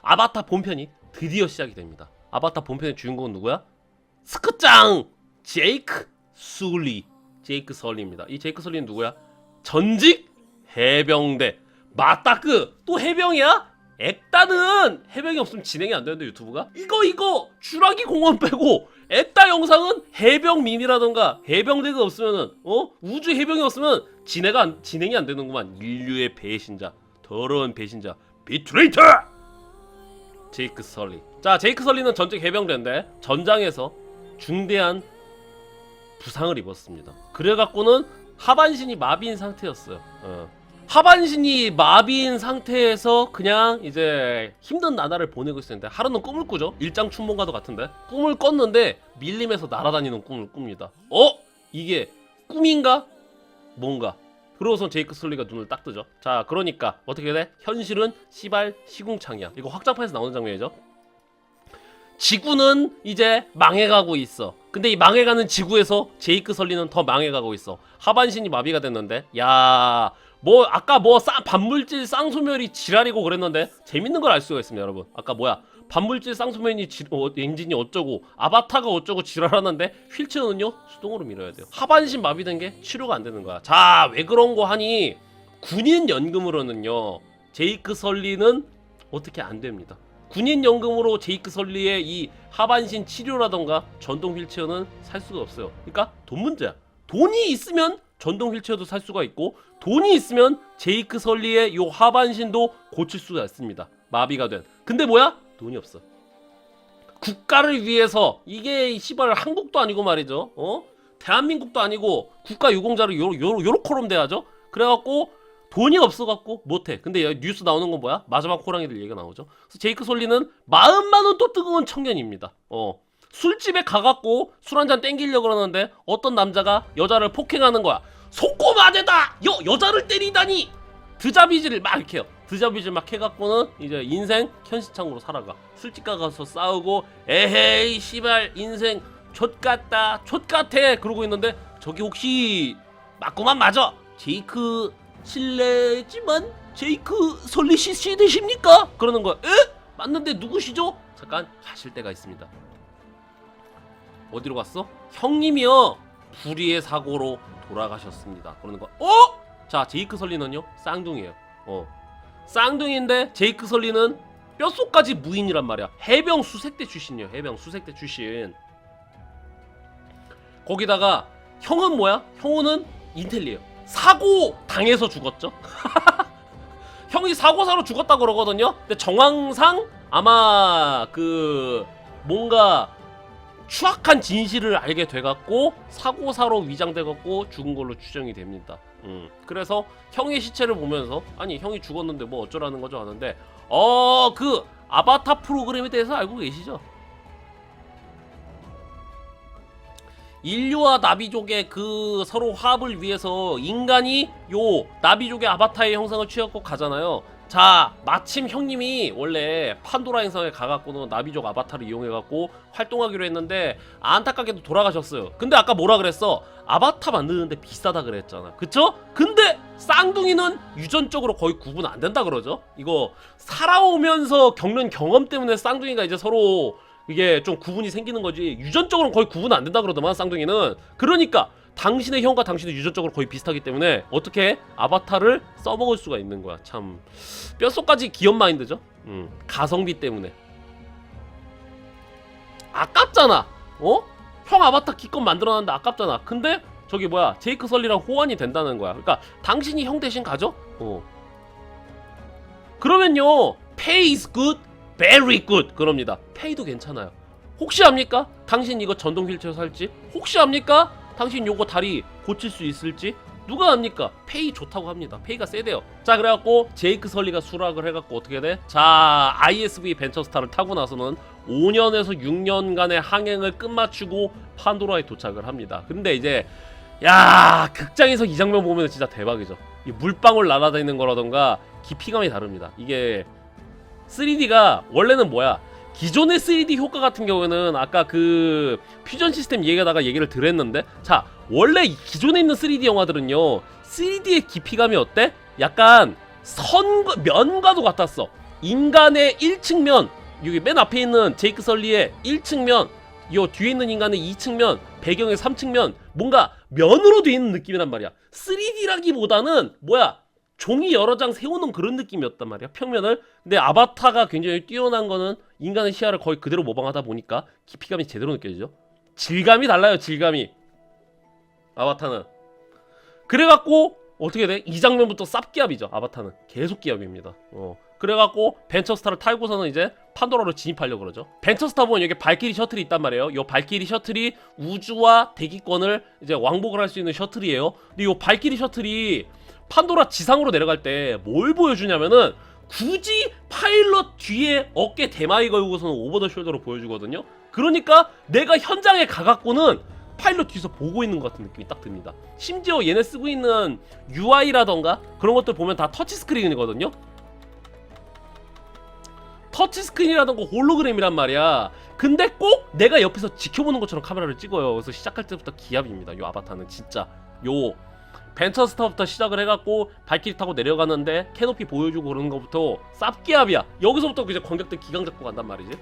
아바타 본편이 드디어 시작이 됩니다. 아바타 본편의 주인공은 누구야? 스크짱! 제이크 설리입니다. 이 제이크 설리는 누구야? 전직 해병대. 맞다, 또 해병이야? 액다는 해병이 없으면 진행이 안 되는데 유튜브가? 이거 주라기 공원 빼고 액다 영상은 해병민이라던가 해병대가 없으면은 우주 해병이 없으면 진행이 안 되는구만. 인류의 배신자, 더러운 배신자, 비트레이터! 제이크 설리. 자, 제이크 설리는 전직 해병대인데 전장에서 중대한 부상을 입었습니다. 그래갖고는 하반신이 마비인 상태였어요. 하반신이 마비인 상태에서 그냥 이제 힘든 나날을 보내고 있었는데 하루는 꿈을 꾸죠. 일장춘몽과도 같은데 꿈을 꿨는데 밀림에서 날아다니는 꿈을 꿉니다. 이게 꿈인가? 뭔가. 그러고선 제이크 설리가 눈을 딱 뜨죠. 자, 그러니까 어떻게 돼? 현실은 시발 시궁창이야. 이거 확장판에서 나오는 장면이죠. 지구는 이제 망해가고 있어. 근데 이 망해가는 지구에서 제이크 설리는 더 망해가고 있어. 하반신이 마비가 됐는데, 야, 아까 반물질 쌍소멸이 지랄이고 그랬는데 재밌는 걸 알 수가 있습니다, 여러분. 아까 반물질 쌍소멸이 엔진이 어쩌고 아바타가 어쩌고 지랄하는데 휠체어는요 수동으로 밀어야 돼요. 하반신 마비된 게 치료가 안 되는 거야. 자, 왜 그런 거 하니? 군인연금으로는요 제이크 설리는 어떻게 안 됩니다. 군인연금으로 제이크 설리의 이 하반신 치료라던가 전동 휠체어는 살 수가 없어요. 그러니까 돈 문제야. 돈이 있으면 전동 휠체어도 살 수가 있고, 돈이 있으면 제이크 설리의 요 하반신도 고칠 수가 있습니다. 마비가 된. 근데 돈이 없어. 국가를 위해서, 이게 시발 한국도 아니고 말이죠. 대한민국도 아니고 국가 유공자를 요렇게럼 돼야죠. 그래갖고 돈이 없어갖고 못해. 근데 여기 뉴스 나오는 건 뭐야? 마지막 호랑이들 얘기가 나오죠. 그래서 제이크 설리는 마음만은 또 뜨거운 청년입니다. 술집에 가갖고 술 한잔 땡기려고 그러는데 어떤 남자가 여자를 폭행하는 거야. 속고마대다! 여자를 때리다니! 드자비질 막 이렇게 해요. 드자비질 막 해갖고는 이제 인생 현시창으로 살아가. 술집 가서 싸우고 에헤이 씨발 인생 좆같다 좆같아 그러고 있는데, 저기 혹시 맞구만 맞아. 제이크 실례지만 제이크 설리 씨 되십니까? 그러는 거야. 맞는데 누구시죠? 잠깐 가실 때가 있습니다. 어디로 갔어? 형님이요 불의의 사고로 돌아가셨습니다. 그러는 거. 자, 제이크 설리는요 쌍둥이에요. 쌍둥이인데 제이크 설리는 뼛속까지 무인이란 말이야. 해병 수색대 출신이에요. 해병 수색대 출신. 거기다가 형은 뭐야? 형은 인텔리예요. 사고 당해서 죽었죠. 형이 사고사로 죽었다 그러거든요. 근데 정황상 아마 뭔가 추악한 진실을 알게 돼갖고 사고사로 위장돼갖고 죽은 걸로 추정이 됩니다. 그래서 형의 시체를 보면서 아니 형이 죽었는데 뭐 어쩌라는 거죠 하는데 그 아바타 프로그램에 대해서 알고 계시죠? 인류와 나비족의 그 서로 화합을 위해서 인간이 요 나비족의 아바타의 형상을 취하고 가잖아요. 자, 마침 형님이 원래 판도라 행성에 가갖고는 나비족 아바타를 이용해갖고 활동하기로 했는데 안타깝게도 돌아가셨어요. 근데 아까 뭐라 그랬어? 아바타 만드는데 비싸다 그랬잖아. 그쵸? 근데 쌍둥이는 유전적으로 거의 구분 안 된다 그러죠? 이거 살아오면서 겪는 경험 때문에 쌍둥이가 이제 서로 이게 좀 구분이 생기는 거지, 유전적으로는 거의 구분 안 된다 그러더만 쌍둥이는. 그러니까 당신의 형과 당신의 유전적으로 거의 비슷하기 때문에 어떻게 아바타를 써먹을 수가 있는 거야. 참 뼛속까지 기업 마인드죠. 가성비 때문에 아깝잖아. 형 아바타 기껏 만들어놨는데 아깝잖아. 근데 저기 제이크 설리랑 호환이 된다는 거야. 그러니까 당신이 형 대신 가죠. 그러면요 pay is good, very good 그럽니다. 페이도 괜찮아요. 혹시 압니까? 당신 이거 전동 휠체어 살지? 혹시 압니까? 당신 요거 다리 고칠 수 있을지? 누가 압니까? 페이 좋다고 합니다. 페이가 세대요. 자, 그래갖고 제이크 설리가 수락을 해갖고 어떻게 돼? 자, ISV 벤처스타를 타고 나서는 5년에서 6년간의 항행을 끝마치고 판도라에 도착을 합니다. 근데 이제 극장에서 이 장면 보면 진짜 대박이죠. 이 물방울 날아다니는 거라던가 깊이감이 다릅니다. 이게 3D가 원래는 기존의 3D 효과 같은 경우에는 아까 그 퓨전 시스템 얘기하다가 얘기를 드렸는데, 자, 원래 기존에 있는 3D 영화들은요 3D의 깊이감이 어때? 약간 면과도 같았어. 인간의 1측면, 여기 맨 앞에 있는 제이크 설리의 1측면, 요 뒤에 있는 인간의 2측면, 배경의 3측면, 뭔가 면으로 돼 있는 느낌이란 말이야. 3D라기보다는 뭐야, 종이 여러 장 세우는 그런 느낌이었단 말이야, 평면을. 근데 아바타가 굉장히 뛰어난 거는 인간의 시야를 거의 그대로 모방하다 보니까 깊이감이 제대로 느껴지죠. 질감이 달라요, 질감이. 아바타는. 그래갖고 어떻게 돼? 이 장면부터 쌉기압이죠. 아바타는 계속 기압입니다. 그래갖고 벤처스타를 타고서는 이제 판도라로 진입하려고 그러죠. 벤처스타 보면 여기 발키리 셔틀이 있단 말이에요. 요 발키리 셔틀이 우주와 대기권을 이제 왕복을 할 수 있는 셔틀이에요. 근데 요 발키리 셔틀이 판도라 지상으로 내려갈 때 뭘 보여주냐면은 굳이 파일럿 뒤에 어깨 대마이 걸고서는 오버 더 숄더로 보여주거든요. 그러니까 내가 현장에 가갖고는 파일럿 뒤에서 보고 있는 것 같은 느낌이 딱 듭니다. 심지어 얘네 쓰고 있는 UI라던가 그런 것들 보면 다 터치스크린이거든요. 터치스크린이라던가 홀로그램이란 말이야. 근데 꼭 내가 옆에서 지켜보는 것처럼 카메라를 찍어요. 그래서 시작할 때부터 기압입니다. 요 아바타는 진짜. 요 벤처스타부터 시작을 해갖고 발키리 타고 내려가는데 캐노피 보여주고 그러는 것부터 쌉기압이야. 여기서부터 이제 관객들 기강 잡고 간단 말이지.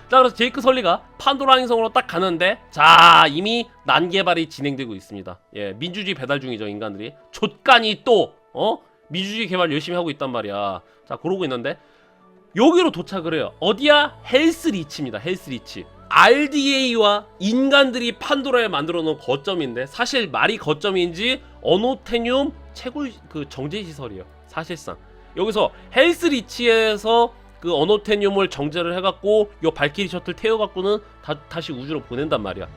자, 그래서 제이크 설리가 판도라 행성으로 딱 가는데, 자, 이미 난개발이 진행되고 있습니다. 예, 민주주의 배달 중이죠, 인간들이. 족간이 또 민주주의 개발 열심히 하고 있단 말이야. 자, 그러고 있는데 여기로 도착을 해요. 어디야? 헬스리치입니다. 헬스리치. RDA와 인간들이 판도라에 만들어 놓은 거점인데, 사실 말이 거점인지 어노테늄 채굴 그 정제 시설이에요. 사실상 여기서 헬스리치에서 그 어노테늄을 정제를 해갖고 요 발키리 셔틀 태워갖고는 다시 우주로 보낸단 말이야.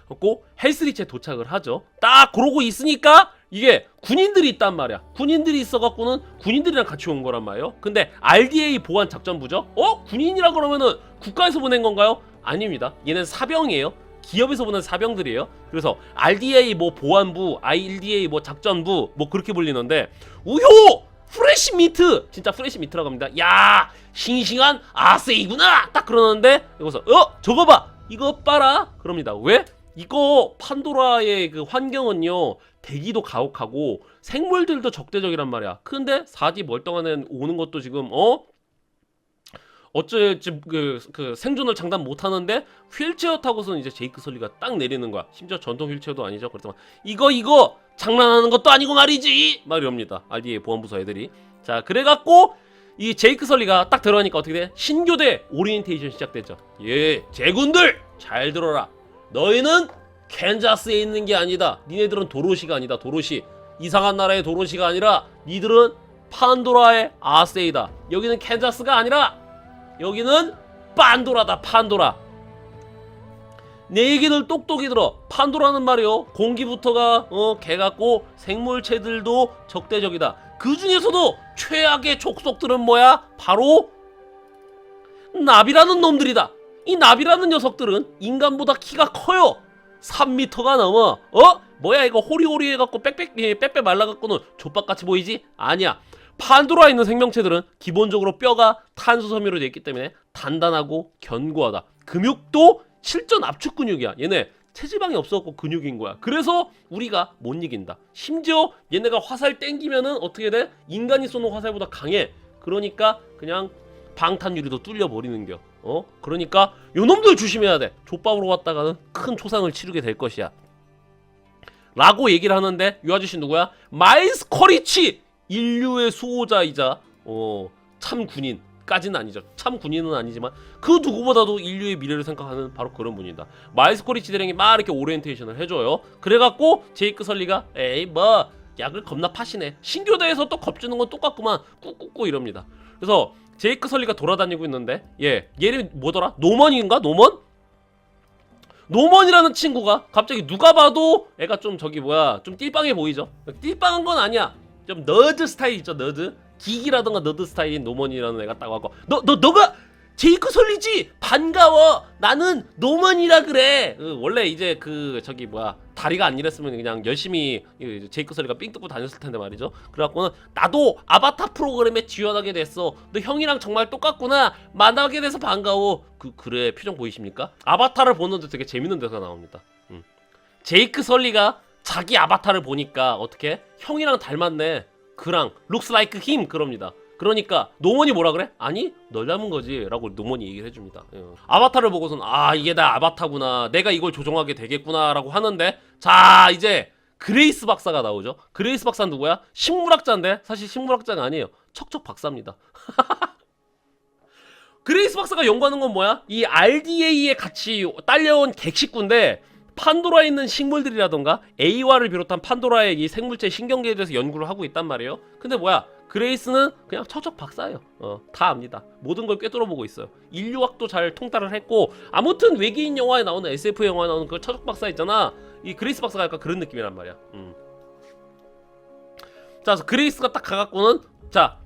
그리고 헬스리치에 도착을 하죠. 딱 그러고 있으니까 이게 군인들이 있단 말이야. 군인들이 있어갖고는 군인들이랑 같이 온 거란 말이에요. 근데 RDA 보안 작전부죠? 군인이라 그러면은 국가에서 보낸 건가요? 아닙니다. 얘는 사병이에요. 기업에서 보낸 사병들이에요. 그래서 RDA 뭐 보안부, RDA 뭐 작전부 뭐 그렇게 불리는데, 우효! 프레시 미트! 진짜 프레시 미트라고 합니다. 야, 싱싱한 아세이구나! 딱 그러는데 여기서 저거 봐! 이거 봐라! 그럽니다. 왜? 이거 판도라의 그 환경은요, 대기도 가혹하고 생물들도 적대적이란 말이야. 근데 4D 멀쩡한 애 오는 것도 지금 어쩌지 그 생존을 장담 못하는데 휠체어 타고서는 이제 제이크 설리가 딱 내리는 거야. 심지어 전통 휠체어도 아니죠. 그렇지만 이거 장난하는 것도 아니고 말이지 막 이럽니다. RDA 보안부서 애들이. 자, 그래갖고 이 제이크 설리가 딱 들어가니까 어떻게 돼? 신교대 오리엔테이션 시작되죠. 예, 제군들 잘 들어라. 너희는 캔자스에 있는 게 아니다. 니네들은 도로시가 아니다. 도로시. 이상한 나라의 도로시가 아니라 니들은 판도라의 아세이다. 여기는 캔자스가 아니라 여기는 판도라다. 판도라. 내 얘기를 똑똑히 들어. 판도라는 말이요, 공기부터가 개같고 생물체들도 적대적이다. 그 중에서도 최악의 족속들은 뭐야? 바로 나비라는 놈들이다. 이 나비라는 녀석들은 인간보다 키가 커요. 3m가 넘어. 뭐야 이거 호리호리 해갖고 빼빼 말라갖고는 족밥같이 보이지? 아니야. 판도라에 있는 생명체들은 기본적으로 뼈가 탄소 섬유로 되어 있기 때문에 단단하고 견고하다. 근육도 실전 압축 근육이야. 얘네 체지방이 없어갖고 근육인 거야. 그래서 우리가 못 이긴다. 심지어 얘네가 화살 땡기면은 어떻게 돼? 인간이 쏘는 화살보다 강해. 그러니까 그냥 방탄유리도 뚫려버리는겨. 그러니까 요놈들 조심해야 돼. 족밥으로 왔다가는 큰 초상을 치르게 될 것이야. 라고 얘기를 하는데, 이 아저씨 누구야? 마일스 커리치! 인류의 수호자이자 참 군인까지는 아니죠. 참 군인은 아니지만 그 누구보다도 인류의 미래를 생각하는 바로 그런 분이다. 마일스 커리치 대령이 막 이렇게 오리엔테이션을 해줘요. 그래갖고 제이크 설리가 에이 뭐 약을 겁나 파시네. 신교대에서 또 겁주는 건 똑같구만. 꾹꾹꾹 이럽니다. 그래서 제이크 설리가 돌아다니고 있는데, 얘는 뭐더라? 노먼인가? 노먼? 노먼이라는 친구가 갑자기 누가 봐도 애가 좀 좀 띨빵해 보이죠? 띨빵한 건 아니야. 좀 너드 스타일 있죠, 너드. 기기라던가 너드 스타일인 노먼이라는 애가 딱 와서 너가 제이크 설리지? 반가워. 나는 노먼이라 그래. 원래 이제 다리가 안 일했으면 그냥 열심히 제이크 설리가 삥 뜯고 다녔을 텐데 말이죠. 그래갖고는 나도 아바타 프로그램에 지원하게 됐어. 너 형이랑 정말 똑같구나. 만나게 돼서 반가워. 그래, 표정 보이십니까? 아바타를 보는데 되게 재밌는 대사가 나옵니다. 제이크 설리가 자기 아바타를 보니까 어떻게 형이랑 닮았네. 그랑 looks like him 그럽니다. 그러니까 노먼이 뭐라 그래? 아니 널 닮은 거지 라고 노먼이 얘기를 해줍니다. 아바타를 보고선 아 이게 나 아바타구나, 내가 이걸 조종하게 되겠구나 라고 하는데, 자 이제 그레이스 박사가 나오죠. 그레이스 박사는 누구야? 식물학자인데 사실 식물학자가 아니에요. 척척 박사입니다. 그레이스 박사가 연구하는 건 뭐야? 이 RDA에 같이 딸려온 객식구인데 판도라에 있는 식물들이라던가 A와를 비롯한 판도라의 이 생물체 신경계에 대해서 연구를 하고 있단 말이에요. 근데 뭐야? 그레이스는 그냥 척척 박사예요. 다 압니다. 모든 걸 꿰뚫어보고 있어요. 인류학도 잘 통달을 했고, 아무튼 외계인 영화에 나오는 SF 영화에 나오는 그 척척 박사 있잖아. 이 그레이스 박사가 약간 그런 느낌이란 말이야. 자, 그래서 그레이스가 딱 가갖고는 자,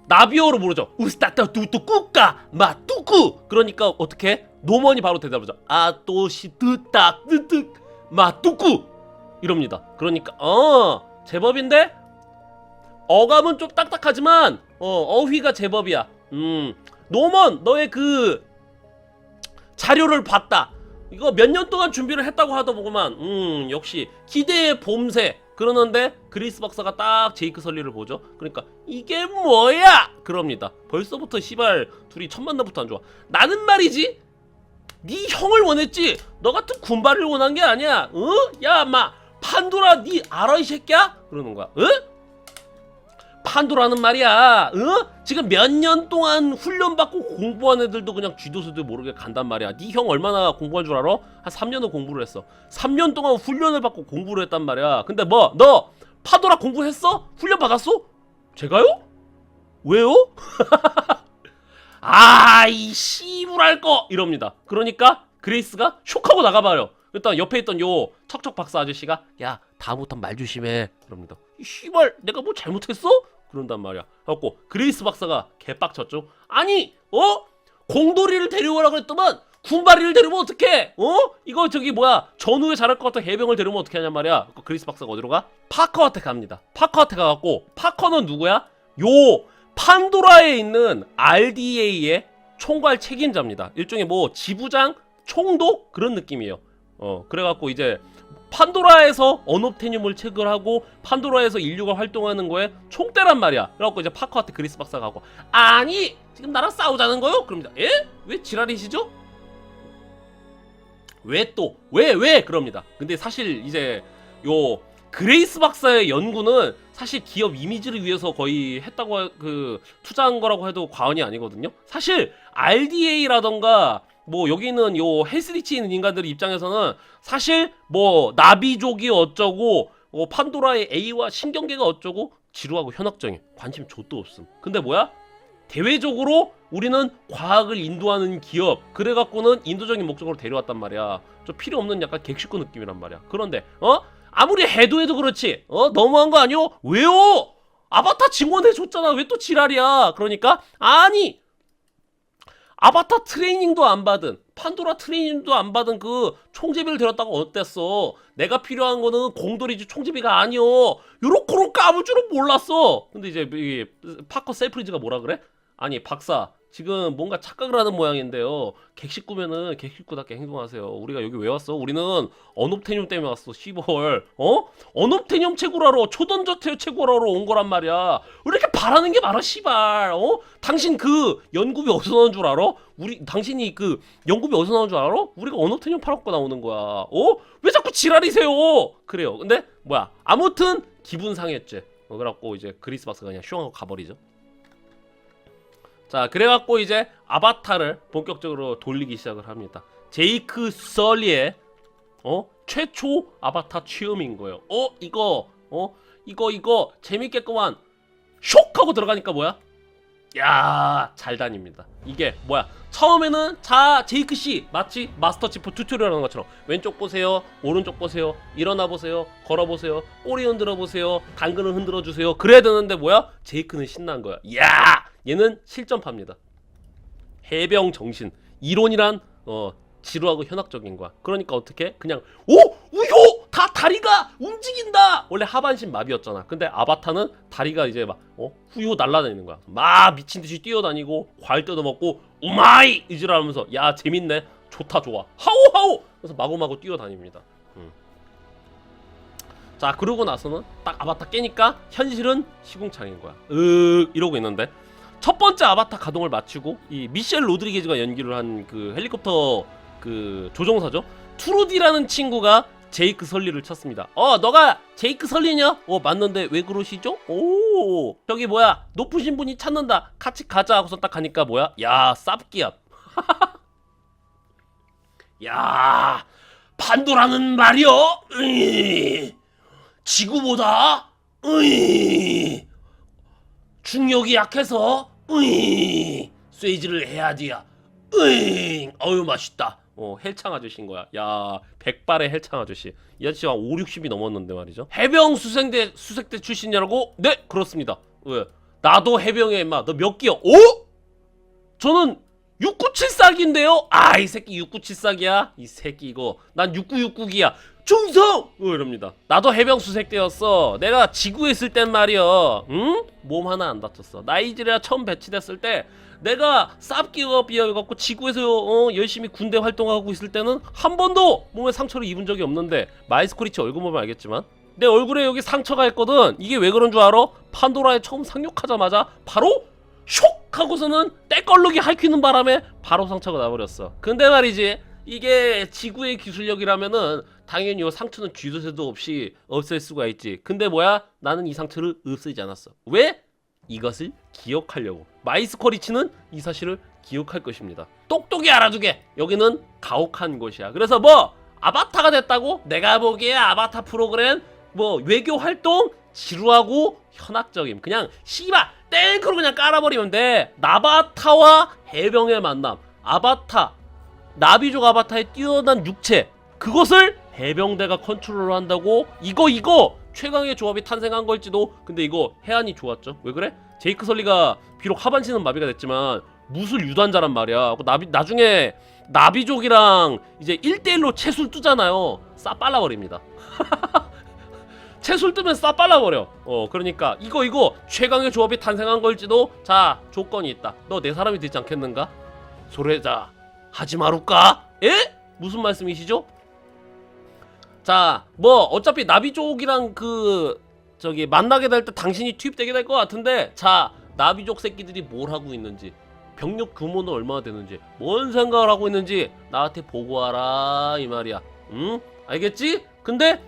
나비어로 부르죠. 우스타타 뚜뚜 꾸까 마뚜꾸. 그러니까 어떻게? 노먼이 바로 대답하죠. 아또시 뜨딱 뜨뜨 마뚜꾸 이럽니다. 그러니까 제법인데 어감은 좀 딱딱하지만 어휘가 제법이야. 노먼 너의 그 자료를 봤다. 이거 몇 년 동안 준비를 했다고 하더보구만. 역시 기대의 봄새. 그러는데 그레이스 박사가 딱 제이크 설리를 보죠. 그러니까 이게 뭐야? 그럽니다. 벌써부터 시발 둘이 첫 만남부터 안 좋아. 나는 말이지 네 형을 원했지 너 같은 군발을 원한 게 아니야. 야 마 판도라 네 알아 이 새끼야? 그러는 거야. 판도라는 말이야. 지금 몇 년 동안 훈련받고 공부한 애들도 그냥 쥐도새도 모르게 간단 말이야. 네 형 얼마나 공부한 줄 알아? 한 3년을 공부를 했어. 3년 동안 훈련을 받고 공부를 했단 말이야. 근데 뭐 너 판도라 공부했어? 훈련 받았어? 제가요? 왜요? 이 씨부랄 거 이럽니다. 그러니까 그레이스가 슉하고 나가봐요. 일단 옆에 있던 요 척척 박사 아저씨가 야 다음부터 말 조심해 그럽니다. 이 씨발 내가 뭐 잘못했어? 그런단 말이야. 그래갖고 그레이스 박사가 개빡쳤죠. 아니 공돌이를 데려오라 그랬더만 군바리를 데려오면 어떡해? 이거 저기 뭐야 전후에 잘할 것 같은 해병을 데려오면 어떻게 하냔 말이야. 그레이스 박사가 어디로 가? 파커한테 갑니다. 파커한테 가갖고 파커는 누구야? 요 판도라에 있는 RDA의 총괄 책임자입니다. 일종의 뭐 지부장, 총독 그런 느낌이에요. 그래갖고 이제 판도라에서 언옵테늄을 체결하고 판도라에서 인류가 활동하는 거에 총대란 말이야. 그래갖고 이제 파커한테 그리스 박사가 하고 아니 지금 나랑 싸우자는 거요? 그럽니다. 에? 왜 지랄이시죠? 왜 또? 왜? 그럽니다. 근데 사실 이제 요 그레이스 박사의 연구는 사실 기업 이미지를 위해서 거의 했다고 투자한 거라고 해도 과언이 아니거든요. 사실 RDA라던가 뭐 여기 있는 요 헬스리치에 있는 인간들 입장에서는 사실 뭐 나비족이 어쩌고 판도라의 A와 신경계가 어쩌고 지루하고 현혹적인 관심 좆도 없음. 근데 뭐야? 대외적으로 우리는 과학을 인도하는 기업 그래갖고는 인도적인 목적으로 데려왔단 말이야. 좀 필요 없는 약간 객식구 느낌이란 말이야. 그런데 아무리 해도 그렇지 너무한 거 아니오? 왜요? 아바타 증원해줬잖아. 왜 또 지랄이야? 그러니까 아니 아바타 트레이닝도 안 받은 판도라 트레이닝도 안 받은 그 총제비를 데렸다고 어땠어? 내가 필요한 거는 공돌이지 총제비가 아니오. 요렇게 까불 줄은 몰랐어. 근데 이제 이 파커 셀프리즈가 뭐라 그래? 아니 박사 지금 뭔가 착각을 하는 모양인데요. 객식구면은 객식구답게 행동하세요. 우리가 여기 왜 왔어? 우리는 언옵테늄 때문에 왔어. 시벌. 언옵테늄 채굴하러 초던저체 채굴하러 온 거란 말이야. 왜 이렇게 바라는 게 많아 시발. 당신 그 연구비 어디서 나온 줄 알아? 당신이 그 연구비 어디서 나온 줄 알아? 우리가 언옵테늄 팔아먹고 나오는 거야. 왜 자꾸 지랄이세요? 그래요. 근데 뭐야? 아무튼 기분 상했지. 그래갖고 이제 그리스 박사가 그냥 슝하고 가버리죠. 자 그래갖고 이제 아바타를 본격적으로 돌리기 시작을 합니다. 제이크 설리의 최초 아바타 체험인 거예요. 이거 재밌겠구만. 쇽 하고 들어가니까 뭐야? 야 잘 다닙니다. 이게 뭐야? 처음에는 자 제이크씨 마치 마스터 치프 튜토리얼 하는 것처럼 왼쪽 보세요, 오른쪽 보세요, 일어나 보세요, 걸어 보세요, 꼬리 흔들어 보세요, 당근을 흔들어 주세요. 그래야 되는데 뭐야? 제이크는 신난 거야. 야 얘는 실전파입니다. 해병 정신 이론이란 지루하고 현학적인 거야. 그러니까 어떻게 그냥 우효 다 다리가 움직인다. 원래 하반신 마비였잖아. 근데 아바타는 다리가 이제 막 후효 날라다니는 거야. 막 미친듯이 뛰어다니고 과일 뜯어먹고 우마이 이지랄하면서 야 재밌네 좋다 좋아 하오하오 그래서 마구마구 뛰어다닙니다. 자 그러고 나서는 딱 아바타 깨니까 현실은 시궁창인 거야. 이러고 있는데 첫 번째 아바타 가동을 마치고 이 미셸 로드리게즈가 연기를 한 그 헬리콥터 그 조종사죠. 투루디라는 친구가 제이크 설리를 쳤습니다. 너가 제이크 설리냐? 맞는데 왜 그러시죠? 오 저기 뭐야 높으신 분이 찾는다 같이 가자 하고서 딱 가니까 뭐야? 야 쌉기압. 야 판도라는 말이여 지구보다 중력이 약해서 쇠질을 해야지야. 어유 맛있다. 헬창 아저씨인 거야. 야, 백발의 헬창 아저씨. 이 아저씨가 5, 60이 넘었는데 말이죠. 해병 수색대 출신이라고? 네, 그렇습니다. 왜? 나도 해병에 임마. 너 몇 기야? 저는 697싹인데요. 이 새끼 697싹이야. 이 새끼 이거. 난 6969기야. 충성! 이럽니다. 나도 해병 수색대였어. 내가 지구에 있을 땐 말이야. 응? 몸 하나 안 다쳤어. 나이지리아 처음 배치됐을 때 내가 쌉기업 비어갖고 지구에서 열심히 군대 활동하고 있을 때는 한 번도 몸에 상처를 입은 적이 없는데 마이스코리치 얼굴 보면 알겠지만 내 얼굴에 여기 상처가 있거든. 이게 왜 그런 줄 알아? 판도라에 처음 상륙하자마자 바로 쇽! 하고서는 때걸르기 핥히는 바람에 바로 상처가 나버렸어. 근데 말이지 이게 지구의 기술력이라면은 당연히 요 상처는 쥐도 새도 없이 없앨 수가 있지. 근데 뭐야? 나는 이 상처를 없애지 않았어. 왜? 이것을 기억하려고. 마이스코리치는 이 사실을 기억할 것입니다. 똑똑히 알아두게. 여기는 가혹한 곳이야. 그래서 뭐 아바타가 됐다고? 내가 보기에 아바타 프로그램 뭐 외교 활동 지루하고 현학적임. 그냥 씨발 땡크로 그냥 깔아버리면 돼. 나바타와 해병의 만남. 아바타 나비족 아바타의 뛰어난 육체 그것을 해병대가 컨트롤을 한다고? 이거 최강의 조합이 탄생한 걸지도. 근데 이거 해안이 좋았죠. 왜 그래? 제이크 설리가 비록 하반신은 마비가 됐지만 무술 유단자란 말이야. 나중에 나비족이랑 이제 1대1로 채술 뜨잖아요. 싸 빨라버립니다. 채술 뜨면 싸 빨라버려. 그러니까 이거 최강의 조합이 탄생한 걸지도. 자 조건이 있다. 너 내 사람이 되지 않겠는가? 소래자 하지 마루까? 에? 무슨 말씀이시죠? 자, 뭐 어차피 나비족이랑 저기 만나게 될 때 당신이 투입되게 될 것 같은데, 자, 나비족 새끼들이 뭘 하고 있는지, 병력 규모는 얼마나 되는지, 뭔 생각을 하고 있는지 나한테 보고하라 이 말이야. 응? 알겠지? 근데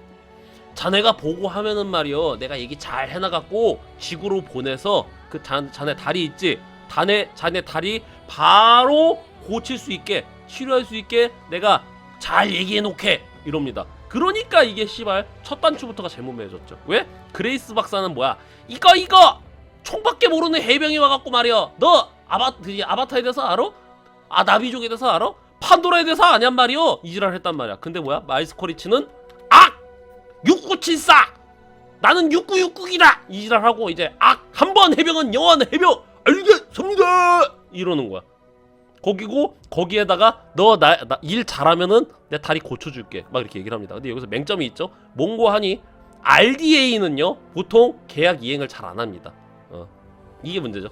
자네가 보고하면은 말이여, 내가 얘기 잘 해나갔고 지구로 보내서 그 자네 다리 있지? 자네 다리 바로 고칠 수 있게, 치료할 수 있게 내가 잘 얘기해놓게 이럽니다. 그러니까 이게 씨발 첫 단추부터가 제몸매해졌죠. 왜? 그레이스 박사는 뭐야? 이거 총밖에 모르는 해병이 와갖고 말이야. 너 아바타에 대해서 알아? 나비족에 대해서 알아? 판도라에 대해서 아냔 말이여. 이지랄 했단 말이야. 근데 뭐야? 마이스코리치는 6974 나는 6969기다 이지랄하고 이제 한번 해병은 영원 해병 알겠습니다 이러는 거야. 거기에다가 너 나 일 잘하면은 내 다리 고쳐줄게 막 이렇게 얘기를 합니다. 근데 여기서 맹점이 있죠. 뭔고 하니 RDA는요 보통 계약 이행을 잘 안 합니다. 이게 문제죠.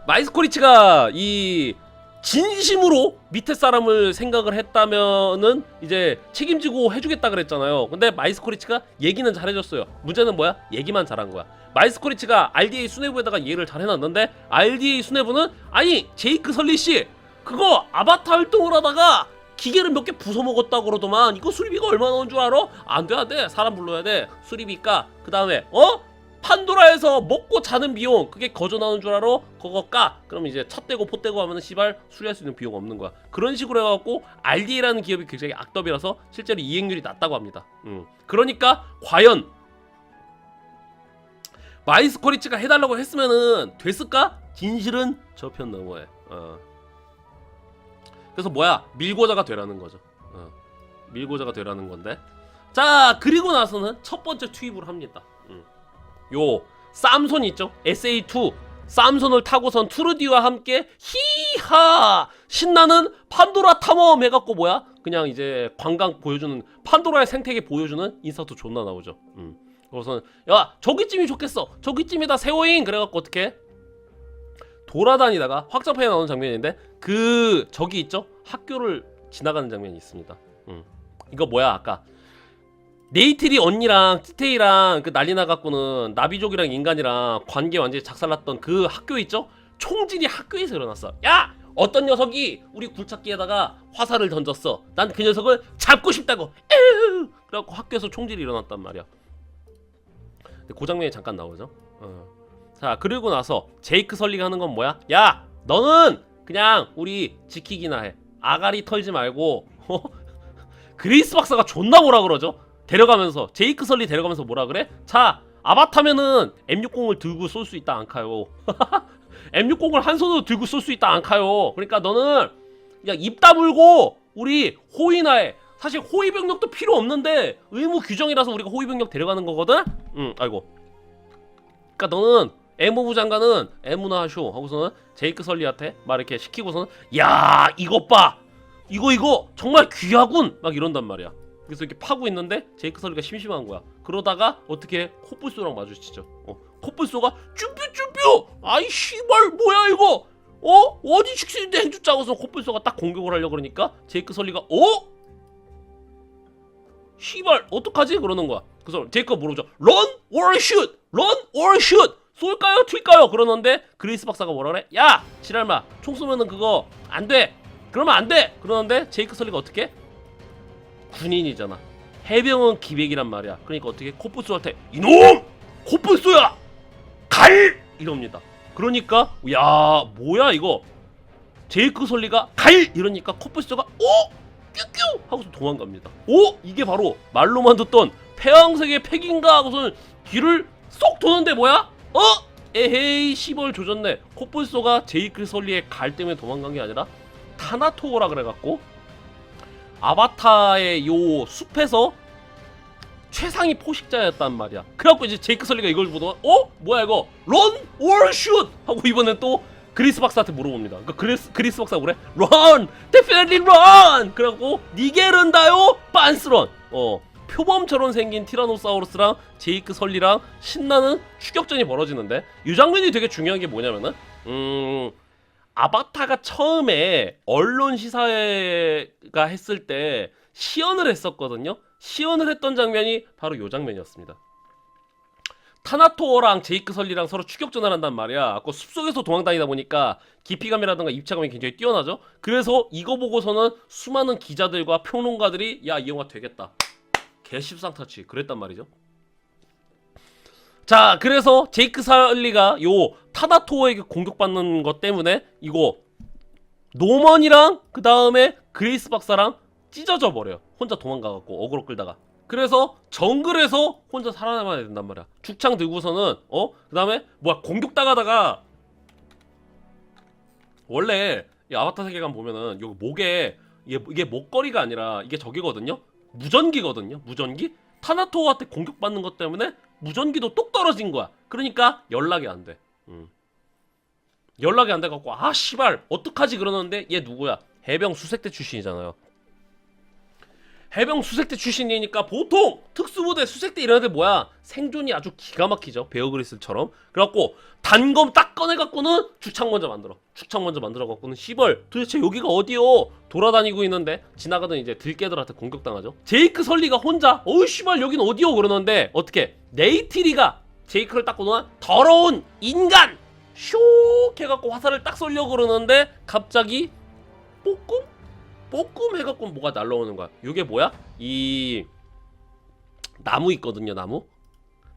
마이스코리치가 이 진심으로 밑에 사람을 생각을 했다면은 이제 책임지고 해주겠다 그랬잖아요. 근데 마이스코리치가 얘기는 잘해줬어요. 문제는 뭐야? 얘기만 잘한 거야. 마이스코리치가 RDA 수뇌부에다가 이해를 잘 해놨는데 RDA 수뇌부는 아니 제이크 설리씨 그거 아바타 활동을 하다가 기계를 몇 개 부숴먹었다고 그러더만 이거 수리비가 얼마 나온 줄 알아? 안돼 사람 불러야 돼. 수리비까 그 다음에 판도라에서 먹고 자는 비용 그게 거저 나오는 줄 알아? 그거 까? 그럼 이제 차 떼고 포 떼고 하면은 씨발 수리할 수 있는 비용 없는 거야. 그런 식으로 해갖고 RDA라는 기업이 굉장히 악덕이라서 실제로 이행률이 낮다고 합니다. 그러니까 과연 마이스코리치가 해달라고 했으면은 됐을까? 진실은 저편 너머에. 그래서 뭐야? 밀고자가 되라는 거죠. 밀고자가 되라는 건데. 자 그리고 나서는 첫 번째 투입을 합니다. 요 쌈손 있죠? SA2 쌈손을 타고선 투르디와 함께 히하 신나는 판도라 탐험 해갖고 뭐야? 그냥 이제 관광 보여주는 판도라의 생태계 보여주는 인사도 존나 나오죠. 그래서 야 저기쯤이 좋겠어. 저기쯤에다 세워잉 그래갖고 어떻게 돌아다니다가 확장판에 나오는 장면인데 저기 있죠? 학교를 지나가는 장면이 있습니다. 이거 뭐야 아까 네이트리 언니랑 티테이랑 그 난리 나갖고는 나비족이랑 인간이랑 관계 완전히 작살났던 그 학교 있죠? 총질이 학교에서 일어났어. 야! 어떤 녀석이 우리 굴착기에다가 화살을 던졌어. 난 그 녀석을 잡고 싶다고. 에휴! 그래갖고 학교에서 총질이 일어났단 말이야. 근데 그 장면이 잠깐 나오죠. 자, 그리고 나서 제이크 설리가 하는 건 뭐야? 야! 너는 그냥 우리 지키기나 해. 아가리 털지 말고 그레이스 박사가 존나 뭐라 그러죠? 데려가면서 제이크 설리 데려가면서 뭐라 그래? 자, 아바타면은 M60을 들고 쏠 수 있다 안카요. M60을 한 손으로 들고 쏠 수 있다 안카요. 그러니까 너는 그냥 입 다물고 우리 호위나 해. 사실 호위병력도 필요 없는데 의무 규정이라서 우리가 호위병력 데려가는 거거든? 아이고. 그러니까 너는 애무부 장관은 애무나 하쇼 하고서는 제이크 설리한테 막 이렇게 시키고서는 야, 이것 봐. 이거 정말 귀하군 막 이런단 말이야. 그래서 이렇게 파고 있는데 제이크 설리가 심심한 거야. 그러다가 어떻게 코뿔소랑 마주치죠. 코뿔소가 쭈뾰쭈뾰 아이 씨발 뭐야 이거 어디 직신인데 행주 짜고서 코뿔소가 딱 공격을 하려고 그러니까 제이크 설리가 씨발 어떡하지 그러는 거야. 그래서 제이크가 물어보죠. Run or shoot, run or shoot. 쏠까요 튈까요 그러는데 그레이스 박사가 뭐라 그래. 야 지랄마 총 쏘면은 그거 안돼. 그러면 안돼. 그러는데 제이크 설리가 어떻게 군인이잖아. 해병은 기백이란 말이야. 그러니까 어떻게 코뿔소한테 이놈 코뿔소야 갈 이럽니다. 그러니까 야 뭐야 이거 제이크 설리가 갈 이러니까 코뿔소가 뀨뀨 하고서 도망갑니다. 이게 바로 말로만 듣던 태양색의 팩인가 하고서는 뒤를 쏙 도는데 뭐야 에헤이 시벌 조졌네. 코뿔소가 제이크 설리의 갈 때문에 도망간 게 아니라 타나토어라 그래갖고 아바타의 요 숲에서 최상위 포식자였단 말이야. 그래갖고 이제 제이크 설리가 이걸 보더니 뭐야 이거 Run or shoot 하고 이번엔 또 그리스 박사한테 물어봅니다. 그러니까 그리스 박사가 그래 Run! Definitely run! 그래갖고 니게른다요 빤스런 표범처럼 생긴 티라노사우루스랑 제이크 설리랑 신나는 추격전이 벌어지는데 이 장면이 되게 중요한 게 뭐냐면은 아바타가 처음에 언론 시사회가 했을 때 시연을 했었거든요. 시연을 했던 장면이 바로 요 장면이었습니다. 타나토어랑 제이크 설리랑 서로 추격전을 한단 말이야. 그 숲속에서 도망다니다 보니까 깊이감이라든가 입체감이 굉장히 뛰어나죠. 그래서 이거 보고서는 수많은 기자들과 평론가들이 야 이 영화 되겠다 개십상타치 그랬단 말이죠. 자 그래서 제이크 설리가 요 타나토어에게 공격받는 것 때문에 이거 노먼이랑 그 다음에 그레이스 박사랑 찢어져 버려요. 혼자 도망가갖고 어그로 끌다가. 그래서 정글에서 혼자 살아남아야 된단 말이야. 죽창 들고서는 그 다음에 뭐야 공격당하다가 원래 이 아바타 세계관 보면은 요 목에 이게 목걸이가 아니라 이게 저기거든요. 무전기거든요. 무전기? 타나토어한테 공격받는 것 때문에 무전기도 똑 떨어진 거야. 그러니까 연락이 안 돼. 연락이 안 돼갖고 아 씨발 어떡하지 그러는데 얘 누구야? 해병 수색대 출신이잖아요. 해병 수색대 출신이니까 보통 특수부대 수색대 이런 애들 뭐야 생존이 아주 기가 막히죠. 베어그리스처럼. 그래갖고 단검 딱 꺼내갖고는 죽창 먼저 만들어갖고는 씨벌 도대체 여기가 어디요? 돌아다니고 있는데 지나가던 이제 들깨들한테 공격당하죠. 제이크 설리가 혼자 씨발 여긴 어디요? 그러는데 어떻게 네이티리가 제이크를 딱 보더니 더러운 인간 쇼 해갖고 화살을 딱 쏠려고 그러는데 갑자기 뽀끔 해갖고 뭐가 날라오는 거야. 이게 뭐야? 이 나무 있거든요. 나무.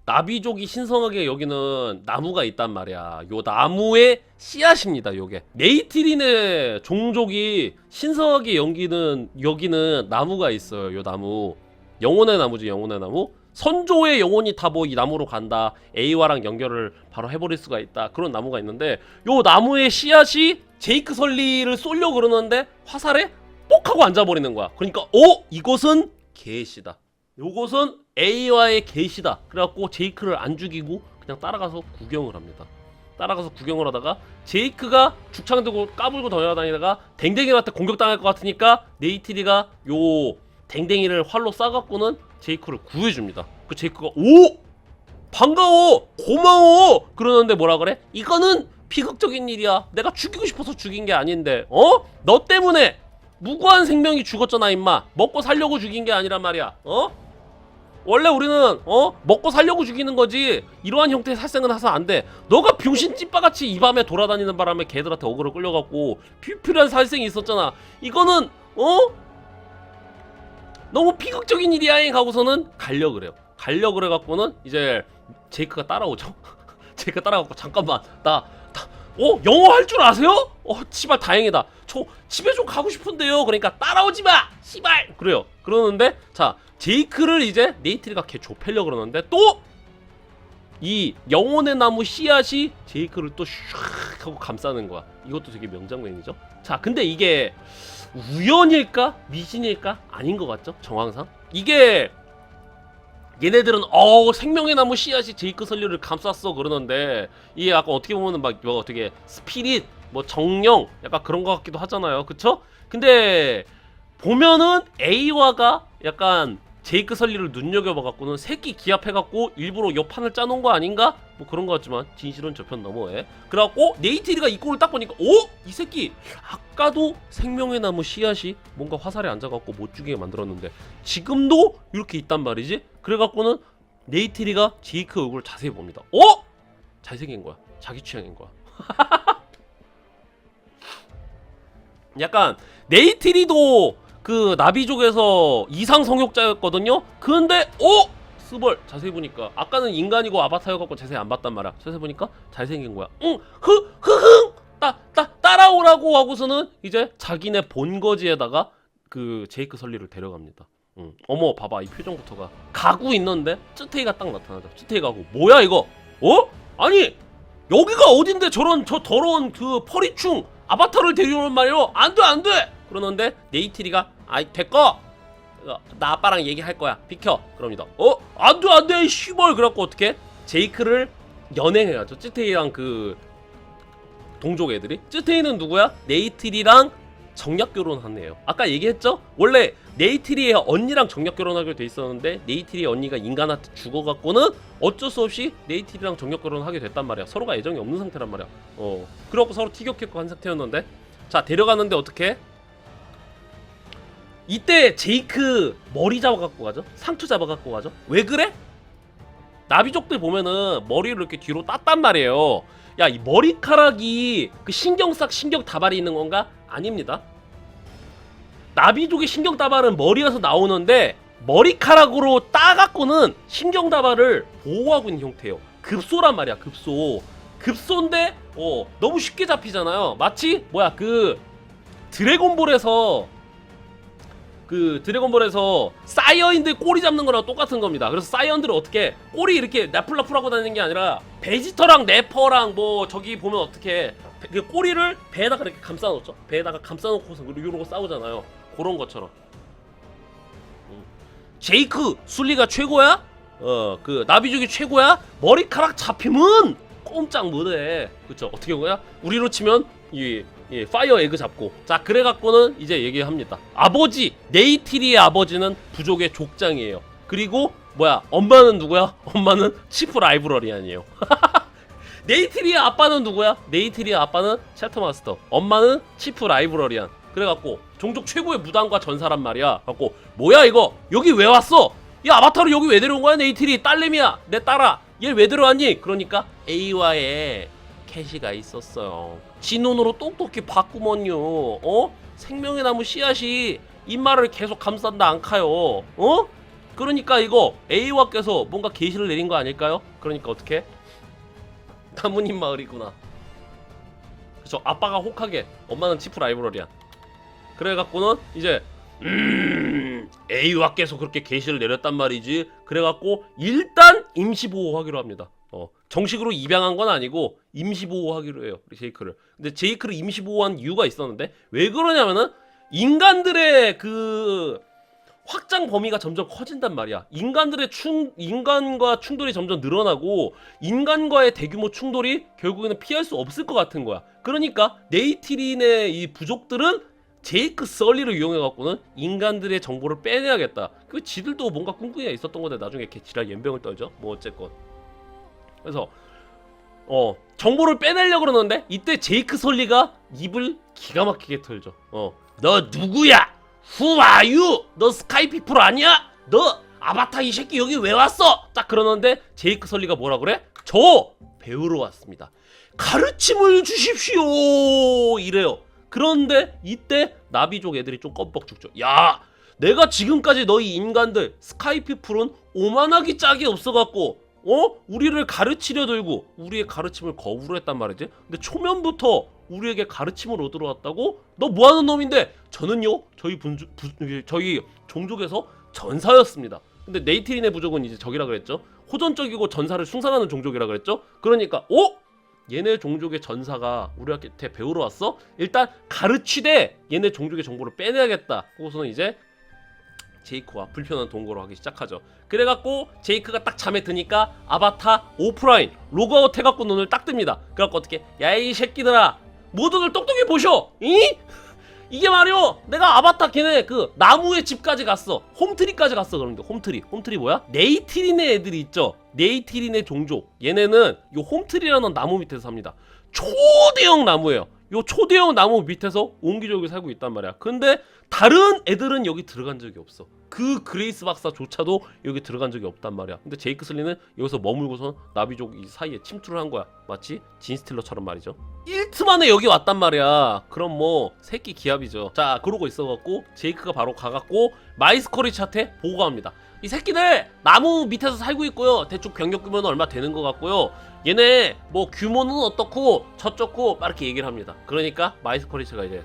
나비족이 신성하게 여기는 나무가 있단 말이야. 요 나무의 씨앗입니다. 요게 네이티린의 종족이 신성하게 여기는 나무가 있어요. 요 나무 영혼의 나무지. 영혼의 나무. 선조의 영혼이 다 뭐 이 나무로 간다. 에이와랑 연결을 바로 해버릴 수가 있다. 그런 나무가 있는데 요 나무의 씨앗이 제이크 설리를 쏠려고 그러는데 화살에 뽁 하고 앉아버리는 거야. 그러니까 이것은 게시다. 요것은 A와의 게시다. 그래갖고 제이크를 안 죽이고 그냥 따라가서 구경을 합니다. 따라가서 구경을 하다가 제이크가 죽창 들고 까불고 다니다가 댕댕이한테 공격당할 것 같으니까 네이티리가 요 댕댕이를 활로 쏴갖고는 제이크를 구해줍니다. 그 제이크가 반가워 고마워 그러는데 뭐라 그래? 이거는 비극적인 일이야. 내가 죽이고 싶어서 죽인 게 아닌데 너 때문에 무고한 생명이 죽었잖아 임마. 먹고 살려고 죽인 게 아니란 말이야. 원래 우리는 먹고 살려고 죽이는 거지 이러한 형태의 살생은 해서 안 돼. 너가 병신 찐빠같이 이 밤에 돌아다니는 바람에 걔들한테 어그로 끌려갖고 퓨필한 살생이 있었잖아. 이거는 너무 비극적인 일이야 하고서는 가려 그래요. 가려 그래갖고는 이제 제이크가 따라오죠. 제이크가 따라가고 잠깐만 영어 할 줄 아세요? 씨발 다행이다. 저 집에 좀 가고 싶은데요. 그러니까 따라오지 마 씨발 그래요. 그러는데 자 제이크를 이제 네이트리가 걔 좁혀려 그러는데 또 이 영혼의 나무 씨앗이 제이크를 또 슉 하고 감싸는 거야. 이것도 되게 명장면이죠. 자 근데 이게 우연일까 미신일까 아닌 것 같죠? 정황상 이게 얘네들은 생명의 나무 씨앗이 제이크 설리를 감쌌어 그러는데 이게 약간 어떻게 보면은 막 되게 스피릿 뭐 정령 약간 그런 것 같기도 하잖아요. 그쵸? 근데 보면은 에이와가 약간 제이크 설리를 눈여겨봐갖고는 새끼 기합해갖고 일부러 옆판을 짜놓은 거 아닌가? 뭐 그런 거 같지만 진실은 저편 너머에 그래갖고 네이트리가 이 꼴을 딱 보니까 이 새끼 아까도 생명의 나무 씨앗이 뭔가 화살에 앉아갖고 못 죽이게 만들었는데 지금도 이렇게 있단 말이지. 그래갖고는 네이트리가 제이크 얼굴을 자세히 봅니다. 잘생긴 거야. 자기 취향인 거야. 약간 네이트리도 그 나비족에서 이상 성욕자였거든요. 근데 스벌 자세히 보니까 아까는 인간이고 아바타여갖고 자세히 안 봤단 말이야. 자세히 보니까 잘생긴 거야. 따라오라고 하고서는 이제 자기네 본거지에다가 그 제이크 설리를 데려갑니다. 어머 봐봐 이 표정부터가 가고 있는데 쯔테이가 딱 나타나죠. 쯔테이가 하고 뭐야 이거? 아니 여기가 어딘데 저런 저 더러운 그 퍼리충 아바타를 데려오는 말이요. 안돼 그러는데 네이트리가 아이 됐고 나 아빠랑 얘기할 거야 비켜 그럽니다. 안돼 씨발 그래갖고 어떻게 제이크를 연행해가죠. 쯔테이랑 그 동족 애들이. 쯔테이는 누구야? 네이트리랑 정략 결혼한 애예요. 아까 얘기했죠? 원래 네이트리의 언니랑 정략 결혼하기로 돼 있었는데 네이트리의 언니가 인간한테 죽어갖고는 어쩔 수 없이 네이트리랑 정략 결혼하게 됐단 말이야. 서로가 애정이 없는 상태란 말이야. 그래갖고 서로 티격했고 한 상태였는데 자 데려가는데 어떻게? 이때 제이크 머리 잡아갖고 가죠. 상투 잡아갖고 가죠. 왜 그래? 나비족들 보면은 머리를 이렇게 뒤로 땄단 말이에요. 야 이 머리카락이 그 신경싹 신경다발이 있는 건가? 아닙니다. 나비족의 신경다발은 머리에서 나오는데 머리카락으로 따갖고는 신경다발을 보호하고 있는 형태예요. 급소란 말이야. 급소인데 너무 쉽게 잡히잖아요. 마치 그 드래곤볼에서 사이언들 꼬리 잡는 거랑 똑같은 겁니다. 그래서 사이언들은 어떻게 꼬리 이렇게 나풀나풀하고 다니는 게 아니라 베지터랑 네퍼랑 뭐 저기 보면 어떻게 꼬리를 배에다가 이렇게 감싸놓죠. 배에다가 감싸놓고서 이러고 싸우잖아요. 그런 것처럼. 제이크 술리가 최고야? 그 나비족이 최고야? 머리카락 잡히면 꼼짝 못해. 그쵸? 어떻게 한 거야? 우리로 치면 파이어 에그 잡고. 자 그래갖고는 이제 얘기합니다. 아버지 네이트리의 아버지는 부족의 족장이에요. 그리고 엄마는 누구야? 엄마는 치프 라이브러리안이에요. 네이트리의 아빠는 누구야? 네이트리의 아빠는 챕터 마스터. 엄마는 치프 라이브러리안. 그래갖고 종족 최고의 무당과 전사란 말이야. 갖고 뭐야 이거 여기 왜 왔어? 이 아바타를 여기 왜 데려온 거야? 네이트리 딸내미야 내 딸아 얘 왜 데려왔니? 그러니까 A와의 캐시가 있었어요. 지 눈으로 똑똑히 봤구먼요. 생명의 나무 씨앗이 입말을 계속 감싼다 않카요. 그러니까 이거 A와께서 뭔가 계시를 내린 거 아닐까요? 그러니까 어떻게? 나무님 마을이구나. 그쵸. 아빠가 혹하게 엄마는 치프 라이브러리야. 그래갖고는 이제 A와께서 그렇게 계시를 내렸단 말이지. 그래갖고 일단 임시보호하기로 합니다. 정식으로 입양한 건 아니고 임시보호하기로 해요. 제이크를. 근데 제이크를 임시보호한 이유가 있었는데 왜 그러냐면은 인간들의 그 확장 범위가 점점 커진단 말이야. 인간과 충돌이 점점 늘어나고 인간과의 대규모 충돌이 결국에는 피할 수 없을 것 같은 거야. 그러니까 네이트린의 이 부족들은 제이크 설리를 이용해갖고는 인간들의 정보를 빼내야겠다. 그 지들도 뭔가 꿍꿍이가 있었던 건데 나중에 걔 지랄 연병을 떨죠. 뭐 어쨌건. 그래서 정보를 빼내려고 그러는데 이때 제이크 설리가 입을 기가 막히게 털죠. 너 누구야? Who are you? 너 스카이피플 아니야? 너 아바타 이 새끼 여기 왜 왔어? 딱 그러는데 제이크 설리가 뭐라 그래? 저 배우러 왔습니다. 가르침을 주십시오 이래요. 그런데 이때 나비족 애들이 좀 껌뻑 죽죠. 야, 내가 지금까지 너희 인간들 스카이피플은 오만하기 짝이 없어갖고 우리를 가르치려 들고 우리의 가르침을 거부를 했단 말이지. 근데 초면부터 우리에게 가르침을 얻으러 왔다고? 너 뭐하는 놈인데? 저는요 저희 종족에서 전사였습니다. 근데 네이트린의 부족은 이제 적이라 그랬죠. 호전적이고 전사를 숭상하는 종족이라 그랬죠. 그러니까 얘네 종족의 전사가 우리한테 배우러 왔어? 일단 가르치되 얘네 종족의 정보를 빼내야겠다. 그거서는 이제 제이크와 불편한 동거를 하기 시작하죠. 그래갖고 제이크가 딱 잠에 드니까 아바타 오프라인 로그아웃 해갖고 눈을 딱 뜹니다. 그래갖고 어떻게 야 이 새끼들아 모두들 똑똑히 보셔. 이? 이게 말이요 내가 아바타 걔네 그 나무의 집까지 갔어. 홈트리까지 갔어. 그런데 홈트리 뭐야? 네이트린의 애들이 있죠. 네이트린의 종족 얘네는 요 홈트리라는 나무 밑에서 삽니다. 초대형 나무예요. 요 초대형 나무 밑에서 옹기종기 살고 있단 말이야. 근데 다른 애들은 여기 들어간 적이 없어. 그 그레이스 박사조차도 여기 들어간 적이 없단 말이야. 근데 제이크 슬리는 여기서 머물고선 나비족 이 사이에 침투를 한 거야. 마치 진 스틸러처럼 말이죠. 1트 만에 여기 왔단 말이야. 그럼 뭐 새끼 기합이죠. 자 그러고 있어갖고 제이크가 바로 가갖고 마이스커리치한테 보고합니다. 이 새끼들 나무 밑에서 살고 있고요. 대충 병력 규모는 얼마 되는 것 같고요. 얘네 뭐 규모는 어떻고 저쩌고 막 이렇게 얘기를 합니다. 그러니까 마이스커리치가 이제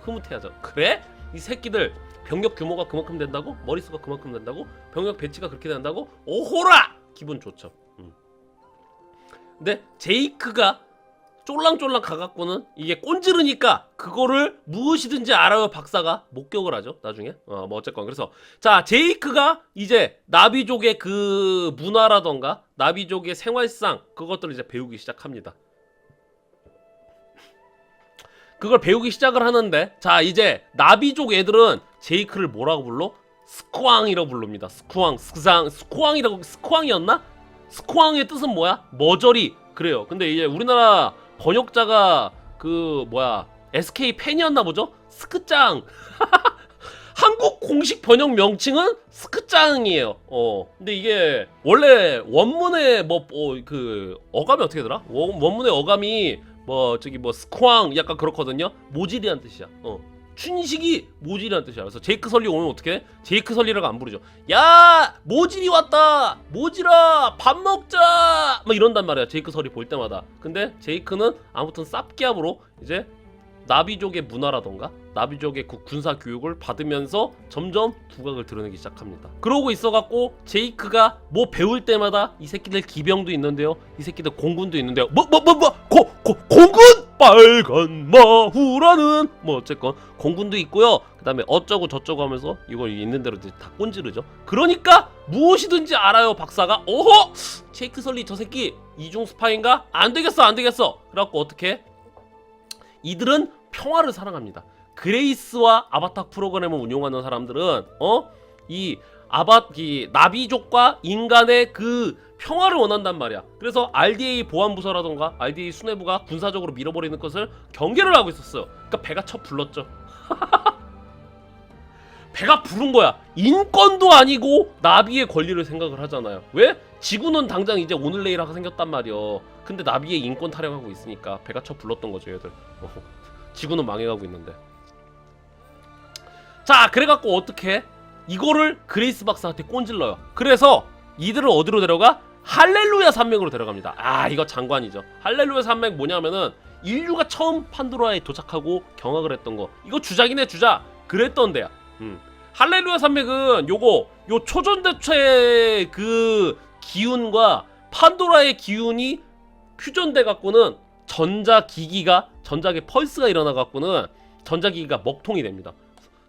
흐뭇해하죠. 그래? 이 새끼들 병력 규모가 그만큼 된다고? 머릿수가 그만큼 된다고? 병력 배치가 그렇게 된다고? 오호라! 기분 좋죠. 근데 제이크가 쫄랑쫄랑 가갖고는 이게 꼰지르니까 그거를 무엇이든지 알아요 박사가 목격을 하죠 나중에. 뭐 어쨌건 그래서 자 제이크가 이제 나비족의 그 문화라던가 나비족의 생활상 그것들을 이제 배우기 시작합니다. 그걸 배우기 시작을 하는데 자 이제 나비족 애들은 제이크를 뭐라고 불러? 스쿠앙이라고 부릅니다. 스쿠앙이라고 스쿠앙이었나? 스쿠앙의 뜻은 뭐야? 머저리. 그래요. 근데 이제 우리나라 번역자가 그 뭐야 SK 팬이었나 보죠? 스크짱. 한국 공식 번역 명칭은 스크짱이에요. 근데 이게 원래 원문의 그 어감이 어떻게 되더라? 원문의 어감이 스쿠앙 약간 그렇거든요. 모질이란 뜻이야. 춘식이 모질이란 뜻이야. 그래서 제이크 설리 오면 어떻게 해? 제이크 설리라고 안 부르죠. 야 모질이 왔다. 모질아 밥 먹자. 막 이런단 말이야. 제이크 설리 볼 때마다. 근데 제이크는 아무튼 쌉기압으로 이제 나비족의 문화라던가 나비족의 군사 교육을 받으면서 점점 두각을 드러내기 시작합니다. 그러고 있어갖고 제이크가 뭐 배울 때마다 이 새끼들 기병도 있는데요. 이 새끼들 공군도 있는데요. 공군? 빨간 마후라는 어쨌건 공군도 있고요. 그 다음에 어쩌고 저쩌고 하면서 이걸 있는 대로 이제 다 꼰지르죠. 그러니까 무엇이든지 알아요 박사가. 오호! 제이크 설리 저 새끼 이중 스파인가? 안 되겠어. 그래갖고 어떻게? 이들은 평화를 사랑합니다. 그레이스와 아바타 프로그램을 운용하는 사람들은 이 나비족과 인간의 그 평화를 원한단 말이야. 그래서 RDA 보안부서라던가 RDA 수뇌부가 군사적으로 밀어버리는 것을 경계를 하고 있었어요. 그러니까 배가 쳐 불렀죠. 배가 부른 거야. 인권도 아니고 나비의 권리를 생각을 하잖아요. 왜? 지구는 당장 이제 오늘 내일 하가 생겼단 말이요. 근데 나비의 인권 타령하고 있으니까 배가 쳐 불렀던 거죠 얘들. 지구는 망해가고 있는데. 자 그래갖고 어떻게 이거를 그레이스 박사한테 꼰질러요. 그래서 이들을 어디로 데려가? 할렐루야 산맥으로 데려갑니다. 아 이거 장관이죠. 할렐루야 산맥 뭐냐면은 인류가 처음 판도라에 도착하고 경악을 했던 거. 이거 주작이네 주작. 그랬던 데야. 할렐루야 산맥은 요 초전대체의 그 기운과 판도라의 기운이 퓨전돼 갖고는 전자기의 펄스가 일어나 갖고는 전자기기가 먹통이 됩니다.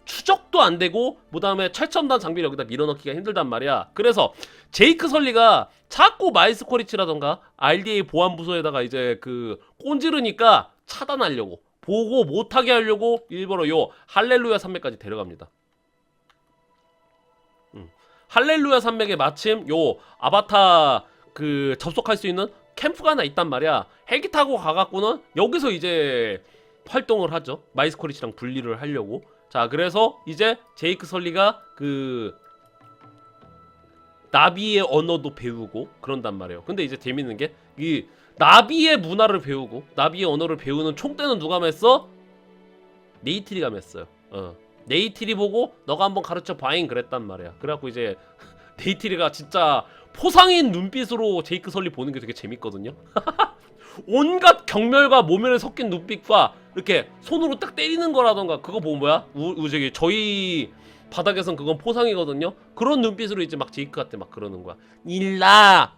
추적도 안 되고 그다음에 최첨단 장비를 여기다 밀어넣기가 힘들단 말이야. 그래서 제이크 설리가 자꾸 마이스코리치라던가 RDA 보안부서에다가 이제 그 꼰지르니까 차단하려고 보고 못하게 하려고 일부러 요 할렐루야 산맥까지 데려갑니다. 할렐루야 산맥에 마침 요 아바타 그 접속할 수 있는 캠프가 하나 있단 말이야. 헬기 타고 가갖고는 여기서 이제 활동을 하죠. 마이스코리치랑 분리를 하려고. 자 그래서 이제 제이크 설리가 그 나비의 언어도 배우고 그런단 말이에요. 근데 이제 재밌는 게 이 나비의 문화를 배우고 나비의 언어를 배우는 총대는 누가 맸어? 네이트리가 맸어요. 네이트리 보고 너가 한번 가르쳐 봐잉 그랬단 말이야. 그래갖고 이제 네이트리가 진짜 포상인 눈빛으로 제이크 설리 보는 게 되게 재밌거든요. 온갖 경멸과 모멸에 섞인 눈빛과 이렇게 손으로 딱 때리는 거라던가 그거 보면 뭐야? 저희 바닥에선 그건 포상이거든요. 그런 눈빛으로 이제 막 제이크한테 막 그러는 거야. 닐라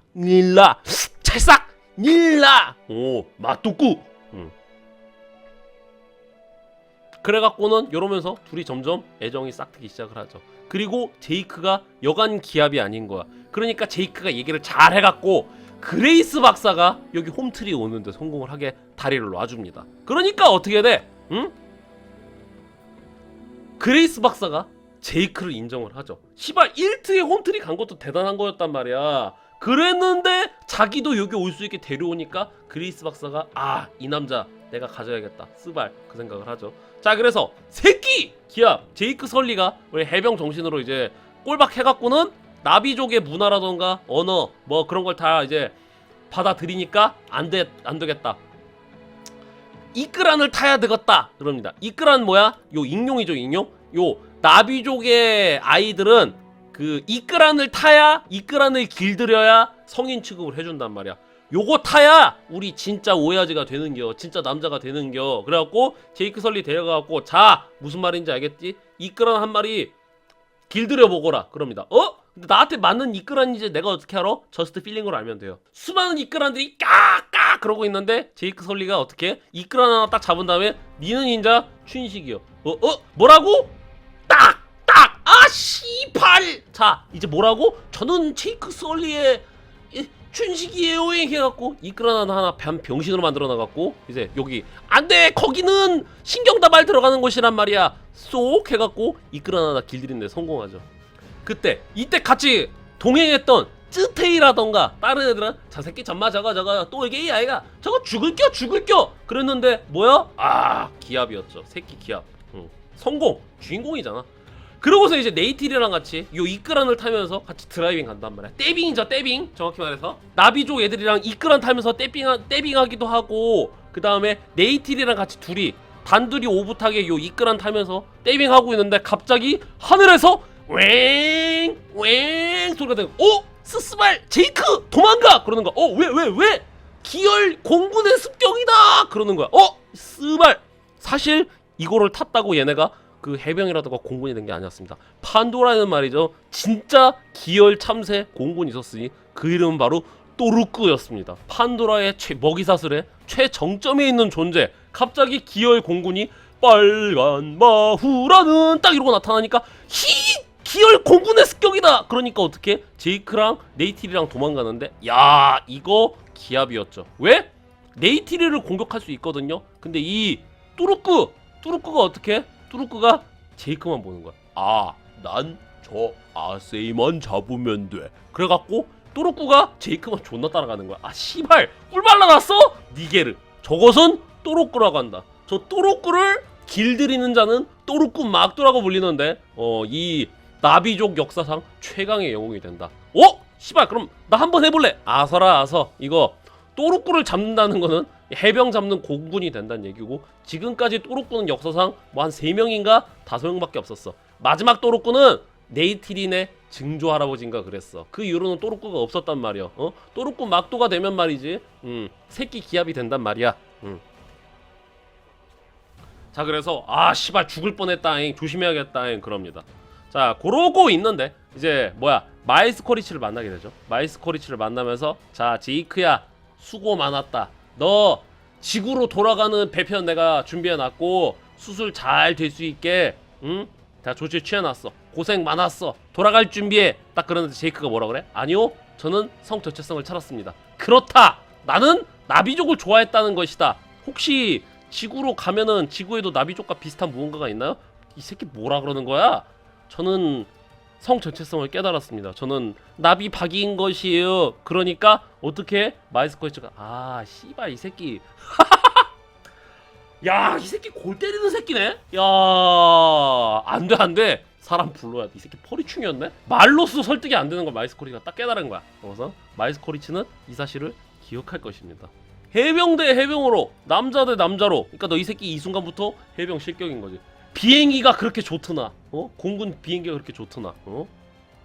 찰싹 닐라 오 마뚜꾸. 그래갖고는 이러면서 둘이 점점 애정이 싹트기 시작을 하죠. 그리고 제이크가 여간 기합이 아닌 거야. 그러니까 제이크가 얘기를 잘 해갖고 그레이스 박사가 여기 홈트리 오는데 성공을 하게 다리를 놔줍니다. 그러니까 어떻게 돼? 응? 그레이스 박사가 제이크를 인정을 하죠. 시발 1트에 홈트리 간 것도 대단한 거였단 말이야. 그랬는데 자기도 여기 올 수 있게 데려오니까 그레이스 박사가 아, 이 남자 내가 가져야겠다. 스발 그 생각을 하죠. 자, 그래서 새끼 기합 제이크 설리가 우리 해병 정신으로 이제 꼴박 해갖고는 나비족의 문화라던가 언어 뭐 그런 걸 다 이제 받아들이니까 안 되겠다. 이끄란을 타야 되겠다. 그럽니다. 이끄란 뭐야? 요 익룡이죠, 익룡. 요 나비족의 아이들은 그 이끄란을 타야 이끄란을 길들여야 성인 취급을 해준단 말이야. 요거 타야 우리 진짜 오야지가 되는겨. 진짜 남자가 되는겨. 그래갖고 제이크 설리 데려가갖고 자 무슨 말인지 알겠지? 이끄란 한 마리 길들여 보거라. 그럽니다. 근데 나한테 맞는 이끄란인지 내가 어떻게 알아? 저스트 필링으로 알면 돼요. 수많은 이끄란들이 까까 그러고 있는데 제이크 설리가 어떻게 이끄란 하나 딱 잡은 다음에 니는 인자 춘식이요. 뭐라고? 딱! 아 씨발! 자 이제 뭐라고? 저는 제이크 설리의 춘식이에요 해갖고 이끄란 하나 병신으로 만들어 나갔고 이제 여기 안돼 거기는 신경다발 들어가는 곳이란 말이야 쏙 해갖고 이끄란 하나 길들이는데 성공하죠. 이때 같이 동행했던 쯔테이라던가 다른 애들은 저 새끼 잠마 저거 또 이게 아이가 저거 죽을겨 그랬는데 뭐야? 아 기합이었죠. 새끼 기합. 성공 주인공이잖아. 그러고서 이제 네이티리랑 같이 요 이끄란을 타면서 같이 드라이빙 간단 말이야. 떼빙이죠, 떼빙. 정확히 말해서 나비족 애들이랑 이끄란 타면서 떼빙하기도 하고 그 다음에 네이티리랑 같이 둘이 단둘이 오붓하게 요 이끄란 타면서 떼빙하고 있는데 갑자기 하늘에서 웽 소리가 들리고 스스발 제이크 도망가 그러는 거야. 왜 기열 공군의 습격이다 그러는 거야. 스발 사실 이거를 탔다고 얘네가 그 해병이라든가 공군이 된 게 아니었습니다. 판도라는 말이죠. 진짜 기열 참새 공군이 있었으니 그 이름은 바로 또르꾸였습니다. 판도라의 먹이사슬의 최정점에 있는 존재. 갑자기 기열 공군이 빨간 마후라는 딱 이러고 나타나니까 기열 공군의 습격이다. 그러니까 어떻게 제이크랑 네이티리랑 도망가는데 야 이거 기합이었죠. 왜? 네이티리를 공격할 수 있거든요. 근데 이 뚜루꾸가 어떻게? 뚜루꾸가 제이크만 보는 거야. 아, 난 저 아세이만 잡으면 돼. 그래갖고 뚜루꾸가 제이크만 존나 따라가는 거야. 아, 씨발, 꿀 발라놨어? 니게르. 저것은 뚜루꾸라고 한다. 저 뚜루꾸를 길들이는 자는 뚜루꾸 막두라고 불리는데, 이 나비족 역사상 최강의 영웅이 된다. 씨발, 그럼 나 한번 해볼래. 아서라 아서. 이거 뚜루꾸를 잡는다는 거는 해병 잡는 공군이 된다는 얘기고 지금까지 또르꾸는 역사상 뭐 한 3명인가 5명밖에 없었어. 마지막 또르꾸는 네이티린의 증조 할아버지인가 그랬어. 그 이후로는 또르꾸가 없었단 말이야. 또르꾸 막도가 되면 말이지 새끼 기합이 된단 말이야. 자 그래서 아 씨발 죽을 뻔했다잉 조심해야겠다잉 그럽니다. 자 그러고 있는데 이제 뭐야 마일스 코리치를 만나게 되죠. 마일스 코리치를 만나면서 자 제이크야 수고 많았다. 너 지구로 돌아가는 배편 내가 준비해놨고 수술 잘 될 수 있게 다 조치 취해놨어. 고생 많았어. 돌아갈 준비해. 딱 그러는데 제이크가 뭐라 그래? 아니요. 저는 성 정체성을 찾았습니다. 그렇다. 나는 나비족을 좋아했다는 것이다. 혹시 지구로 가면은 지구에도 나비족과 비슷한 무언가가 있나요? 이 새끼 뭐라 그러는 거야? 저는 성 정체성을 깨달았습니다. 저는 나비 박이인 것이에요. 그러니까 어떻게 마이스 코이츠가 아 씨발 이 새끼 야, 이 새끼 골 때리는 새끼네. 야, 안돼 안돼. 사람 불러야 돼. 이 새끼 퍼리충이었네. 말로써 설득이 안 되는 걸 마이스코리가 딱 깨달은 거야. 그래서 마이스코리치는 이 사실을 기억할 것입니다. 해병 대 해병으로, 남자 대 남자로. 그러니까 너 이 새끼 이 순간부터 해병 실격인 거지. 비행기가 그렇게 좋더나, 공군 비행기가 그렇게 좋더나,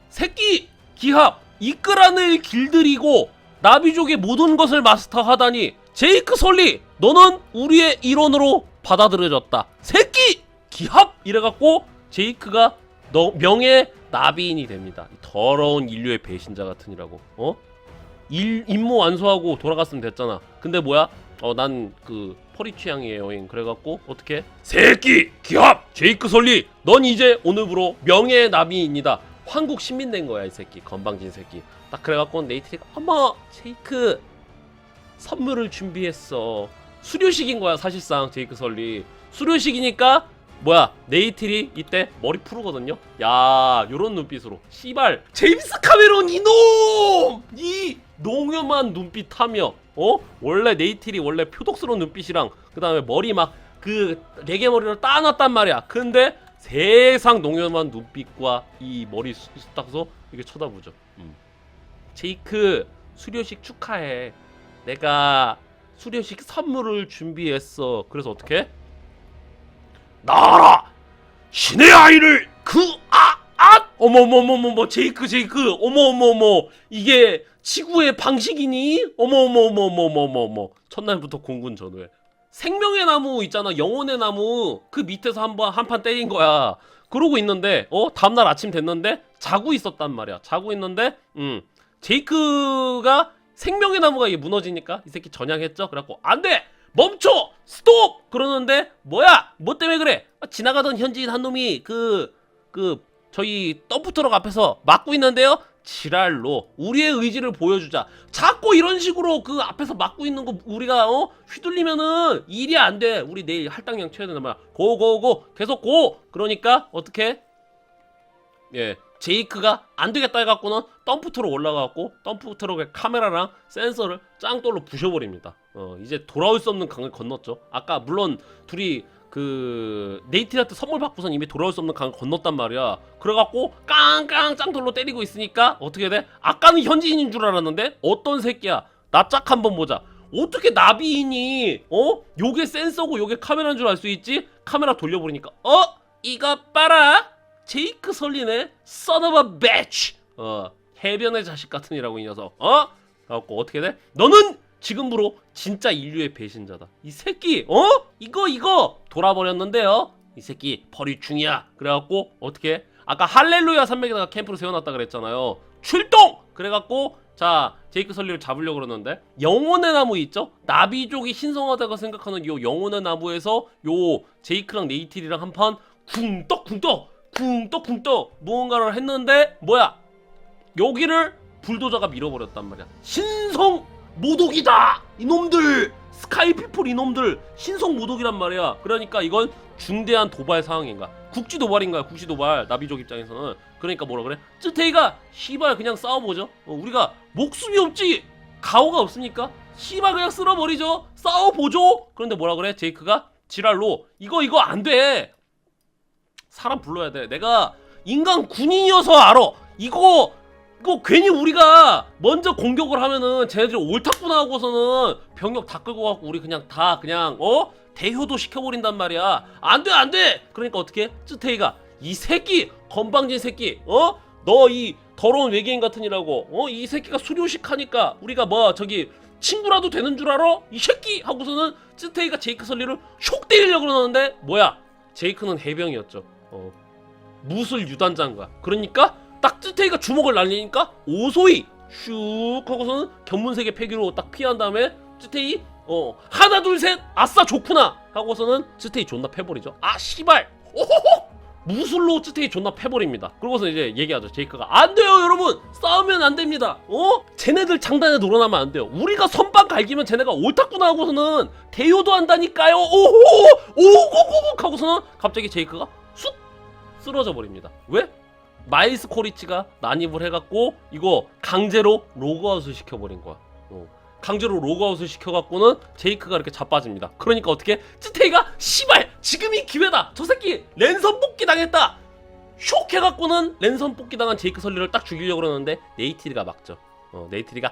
새끼 기합 이끌어낼 길들이고 나비족의 모든 것을 마스터하다니 제이크 설리, 너는 우리의 일원으로 받아들여졌다. 새끼 기합 이래갖고 제이크가 너 명예 나비인이 됩니다. 더러운 인류의 배신자 같으니라고. 임무 완수하고 돌아갔으면 됐잖아. 근데 뭐야? 난 그 퍼리 취향이에요 여행. 그래갖고 어떻게? 새끼 기합 제이크 설리, 넌 이제 오늘부로 명예의 나비인이다. 황국 시민 된 거야 이 새끼, 건방진 새끼. 딱 그래갖고 네이트리가 어머 제이크 선물을 준비했어. 수료식인 거야 사실상. 제이크 설리 수료식이니까 뭐야, 네이틀이 이때 머리 푸르거든요. 야, 요런 눈빛으로 씨발 제임스 카메론 이놈! 이 농염한 눈빛하며 원래 네이틀이 원래 표독스러운 눈빛이랑 그 다음에 머리 막 그 레게 머리를 따놨단 말이야. 근데 세상 농염한 눈빛과 이 머리 딱서 이게 쳐다보죠. 제이크 수료식 축하해. 내가 수료식 선물을 준비했어. 그래서 어떻게? 나라 신의 아이를 어머머머머머 제이크 어머머머 이게 지구의 방식이니? 어머머머머머머머 첫날부터 공군 전후에 생명의 나무 있잖아, 영혼의 나무 그 밑에서 한판 때린 거야. 그러고 있는데 다음날 아침 됐는데 자고 있었단 말이야. 자고 있는데 제이크가 생명의 나무가 이게 무너지니까 이 새끼 전향했죠. 그래갖고 안돼 멈춰! 스톱! 그러는데 뭐야? 뭐 때문에 그래? 지나가던 현지인 한 놈이 저희 덤프트럭 앞에서 막고 있는데요? 지랄로 우리의 의지를 보여주자. 자꾸 이런 식으로 그 앞에서 막고 있는 거 우리가 휘둘리면은 일이 안 돼. 우리 내일 할당량 쳐야 된단 말이야. 고고고 계속 고! 그러니까 어떻게? 예, 제이크가 안 되겠다 해갖고는 덤프트럭 올라가갖고 덤프트럭의 카메라랑 센서를 짱돌로 부셔버립니다. 이제 돌아올 수 없는 강을 건넜죠. 아까 물론 둘이 그 네이트한테 선물 받고선 이미 돌아올 수 없는 강을 건넜단 말이야. 그래갖고 깡깡 짱돌로 때리고 있으니까 어떻게 돼? 아까는 현지인인 줄 알았는데 어떤 새끼야? 나 짝 한번 보자. 어떻게 나비인이 요게 센서고 요게 카메라인 줄 알 수 있지? 카메라 돌려보니까 이거 봐라, 제이크 설리네. Son of a bitch. 해변의 자식 같으니라고 이 녀석. 그래갖고 어떻게 돼? 너는 지금부로 진짜 인류의 배신자다. 이 새끼 이거 돌아버렸는데요. 이 새끼 버리충이야. 그래갖고 어떻게? 아까 할렐루야 산맥에다가 캠프를 세워놨다 그랬잖아요. 출동! 그래갖고 자 제이크 설리를 잡으려고 그러는데 영혼의 나무 있죠? 나비족이 신성하다고 생각하는 요 영혼의 나무에서 요 제이크랑 네이틀이랑 한판 쿵떡 무언가를 했는데 뭐야? 여기를 불도저가 밀어버렸단 말이야. 신성 모독이다! 이놈들! 스카이피플 이놈들! 신성 모독이란 말이야. 그러니까 이건 중대한 도발 상황인가? 국지 도발인가요? 국지 도발. 나비족 입장에서는. 그러니까 뭐라 그래? 쯔테이가 시발 그냥 싸워보죠. 우리가 목숨이 없지! 가오가 없으니까 시발 그냥 쓸어버리죠. 싸워보죠. 그런데 뭐라 그래? 제이크가 지랄로 이거 안 돼. 사람 불러야 돼. 내가 인간 군인이어서 알아. 이거 괜히 우리가 먼저 공격을 하면은 쟤네들이 옳다구나 하고서는 병력 다 끌고 갖고 우리 그냥 대효도 시켜버린단 말이야. 안돼. 그러니까 어떻게? 쯔테이가 이 새끼 건방진 새끼 너 이 더러운 외계인 같으니라고 이 새끼가 수료식 하니까 우리가 뭐 저기 친구라도 되는 줄 알아? 이 새끼 하고서는 쯔테이가 제이크 설리를 쇽 때리려고 그러는데 뭐야? 제이크는 해병이었죠. 무술 유단자인거야. 그러니까 딱 쯔테이가 주먹을 날리니까 오소이 슉 하고서는 견문세계 폐기로 딱 피한 다음에 쯔테이 하나 둘 셋 아싸 좋구나 하고서는 쯔테이 존나 패버리죠. 아 씨발 오호호 무술로 쯔테이 존나 패버립니다. 그러고서 이제 얘기하죠. 제이크가 안 돼요 여러분, 싸우면 안 됩니다. 쟤네들 장단에 놀아나면 안 돼요. 우리가 선빵 갈기면 쟤네가 옳다구나 하고서는 대요도 한다니까요. 오고고고 하고서는 갑자기 제이크가 쑥 쓰러져 버립니다. 왜? 마일스 코리치가 난입을 해갖고 이거 강제로 로그아웃을 시켜버린 거야. 강제로 로그아웃을 시켜갖고는 제이크가 이렇게 자빠집니다. 그러니까 어떻게 쯔테이가 씨발 지금이 기회다, 저 새끼 랜선 뽑기 당했다 쇽 해갖고는 랜선 뽑기 당한 제이크 설리를 딱 죽이려고 그러는데 네이티리가 막죠. 네이티리가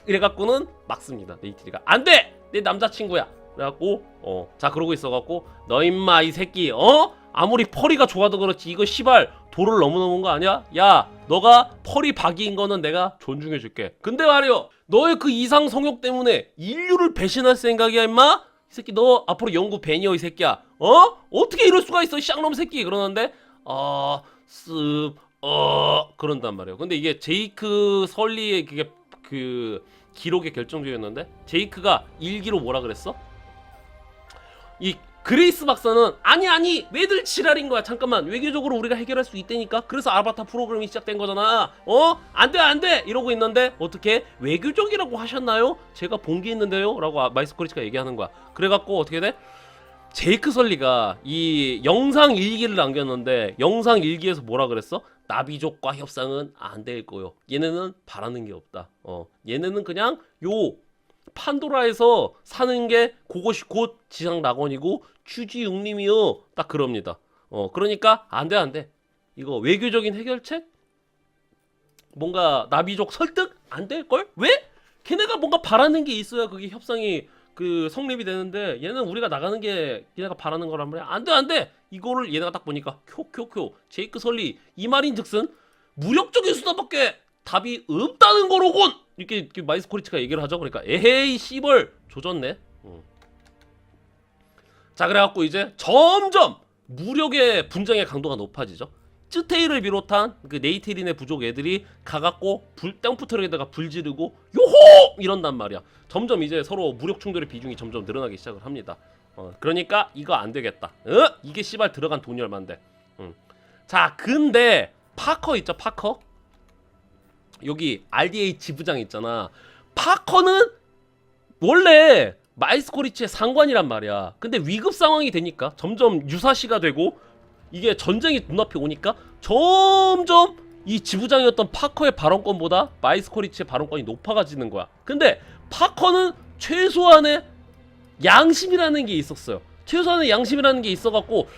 이래갖고는 막습니다. 네이티리가 안돼, 내 남자친구야. 그래갖고 자 그러고 있어갖고 너 임마 이 새끼 아무리 펄이가 좋아도 그렇지 이거 씨발 도를 너무 넘은 거 아니야? 야 너가 펄이 박이인 거는 내가 존중해줄게. 근데 말이여, 너의 그 이상 성욕 때문에 인류를 배신할 생각이야 임마? 이 새끼 너 앞으로 영구 벤이여 이 새끼야. 어떻게 이럴 수가 있어 쌍놈 새끼. 그러는데 그런단 말이에요. 근데 이게 제이크 설리의 그게 그 기록에 결정적이었는데 제이크가 일기로 뭐라 그랬어? 이 그레이스 박사는 아니 왜들 지랄인 거야. 잠깐만, 외교적으로 우리가 해결할 수 있다니까. 그래서 아바타 프로그램이 시작된 거잖아. 안돼 이러고 있는데 어떻게 외교적이라고 하셨나요? 제가 본 게 있는데요 라고 마이스코리치가 얘기하는 거야. 그래갖고 어떻게 돼? 제이크 설리가 이 영상 일기를 남겼는데 영상 일기에서 뭐라 그랬어? 나비족과 협상은 안 될 거요. 얘네는 바라는 게 없다. 얘네는 그냥 요 판도라에서 사는 게 그것이 곧 지상 낙원이고 추지육림이요. 딱 그럽니다. 그러니까 안 돼. 이거 외교적인 해결책? 뭔가 나비족 설득 안 될걸? 왜? 걔네가 뭔가 바라는 게 있어야 그게 협상이 그 성립이 되는데 얘는 우리가 나가는 게 얘네가 바라는 거란 말이야. 안 돼. 이거를 얘네가 딱 보니까 제이크 설리 이 말인즉슨 무력적인 수단밖에 답이 없다는 거로군. 이렇게 마이스코리치가 얘기를 하죠. 그러니까 에헤이 씨벌 조졌네. 자 그래갖고 이제 점점 무력의 분쟁의 강도가 높아지죠. 쯔테이를 비롯한 그 네이테린의 부족 애들이 가갖고 땅푸트럭에다가 불 지르고 요호 이런단 말이야. 점점 이제 서로 무력 충돌의 비중이 점점 늘어나기 시작을 합니다. 그러니까 이거 안 되겠다. 이게 씨발 들어간 돈이 얼만데. 자 근데 파커 있죠, 파커. 여기 RDA 지부장 있잖아. 파커는 원래 마이스코리치의 상관이란 말이야. 근데 위급 상황이 되니까 점점 유사시가 되고 이게 전쟁이 눈앞에 오니까 점점 이 지부장이었던 파커의 발언권보다 마이스코리치의 발언권이 높아가지는 거야. 근데 파커는 최소한의 양심이라는 게 있었어요. 최소한의 양심이라는 게 있어갖고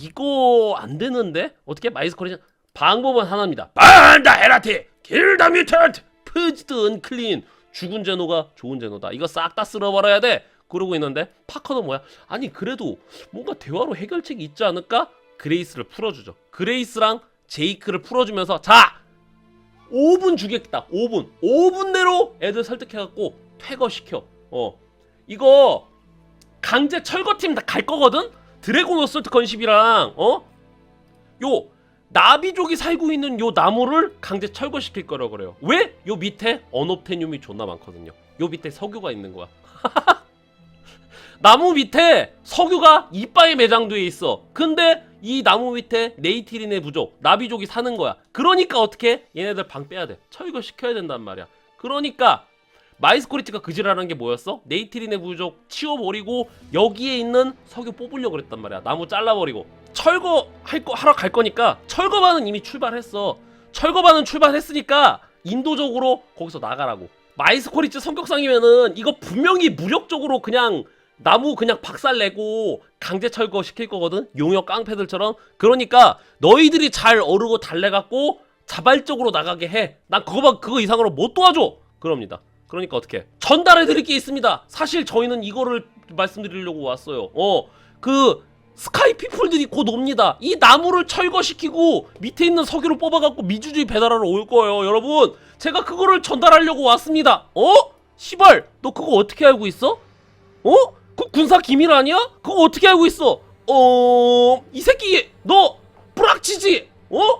이거 안 되는데 어떻게 마이스코리치 방법은 하나입니다. 반다 헤라티 길다 뮤턴트 푸즈드 언클린. 죽은 제노가 좋은 제노다. 이거 싹 다 쓸어버려야 돼. 그러고 있는데 파커는 뭐야? 아니 그래도 뭔가 대화로 해결책이 있지 않을까? 그레이스를 풀어주죠. 그레이스랑 제이크를 풀어주면서 자 5분 주겠다. 5분 내로 애들 설득해갖고 퇴거시켜. 이거 강제 철거팀 다 갈 거거든? 드래곤 어설트 건십이랑 요 나비족이 살고 있는 요 나무를 강제 철거시킬 거라고 그래요. 왜? 요 밑에 언옵테늄이 존나 많거든요. 요 밑에 석유가 있는 거야. 나무 밑에 석유가 이빠이 매장돼 있어. 근데 이 나무 밑에 네이티린의 부족, 나비족이 사는 거야. 그러니까 어떻게? 얘네들 방 빼야 돼. 철거시켜야 된단 말이야. 그러니까 마이스코리치가 그지랄하는 게 뭐였어? 네이티린의 부족 치워버리고 여기에 있는 석유 뽑으려고 그랬단 말이야. 나무 잘라버리고. 하러 갈 거니까 철거반은 이미 출발했어. 철거반은 출발했으니까 인도적으로 거기서 나가라고. 마이스코리치 성격상이면은 이거 분명히 무력적으로 그냥 나무 그냥 박살내고 강제 철거시킬 거거든. 용역 깡패들처럼. 그러니까 너희들이 잘 어르고 달래갖고 자발적으로 나가게 해. 난 그거 이상으로 못 도와줘. 그럽니다. 그러니까 어떻게 전달해드릴 게 있습니다. 사실 저희는 이거를 말씀드리려고 왔어요. 그 스카이 피플들이 곧 옵니다. 이 나무를 철거시키고 밑에 있는 석유를 뽑아갖고 미주주의 배달하러 올 거예요. 여러분 제가 그거를 전달하려고 왔습니다. 시발 너 그거 어떻게 알고 있어? 그 군사 기밀 아니야? 그거 어떻게 알고 있어? 이 새끼 너 뿌락치지?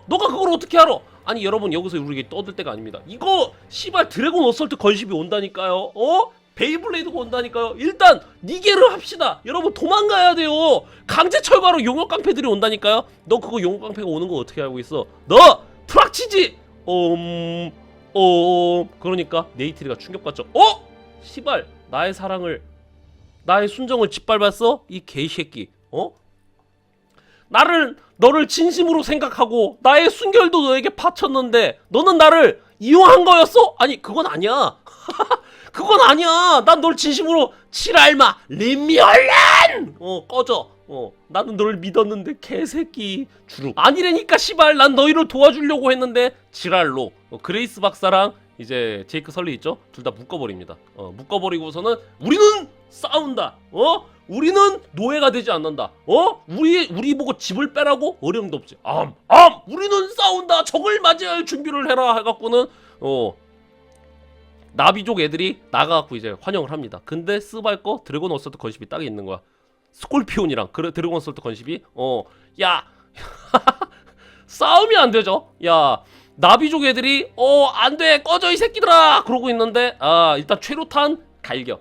너가 그걸 어떻게 알아? 아니 여러분 여기서 우리 떠들 때가 아닙니다. 이거 시발 드래곤 어설트 건십이 온다니까요. 베이블레이드가 온다니까요. 일단 니게를 합시다. 여러분 도망가야 돼요. 강제 철거하러 용역 깡패들이 온다니까요. 너 그거 용역 깡패가 오는 거 어떻게 알고 있어? 너 프락치지? 그러니까 네이트리가 충격받죠. 시발 나의 사랑을 나의 순정을 짓밟았어? 이 개새끼. 너를 진심으로 생각하고 나의 순결도 너에게 바쳤는데 너는 나를 이용한 거였어? 아니 그건 아니야. 그건 아니야. 난 널 진심으로 지랄마 림미 얼른 꺼져. 나는 널 믿었는데 개새끼 주룩 아니라니까 씨발. 난 너희를 도와주려고 했는데 지랄로. 그레이스 박사랑 이제 제이크 설리 있죠? 둘 다 묶어버립니다. 묶어버리고서는 우리는 싸운다. 우리는 노예가 되지 않는다. 우리 보고 집을 빼라고? 어려움도 없지. 우리는 싸운다. 적을 맞이할 준비를 해라 해갖고는 나비족 애들이 나가갖고 이제 환영을 합니다. 근데 스발 거 드래곤 어설트 건십이 딱 있는 거야. 스콜피온이랑 드래곤 어설트 건십이 야 싸움이 안 되죠. 야 나비족 애들이 안돼 꺼져 이 새끼들아 그러고 있는데 일단 최루탄 갈겨.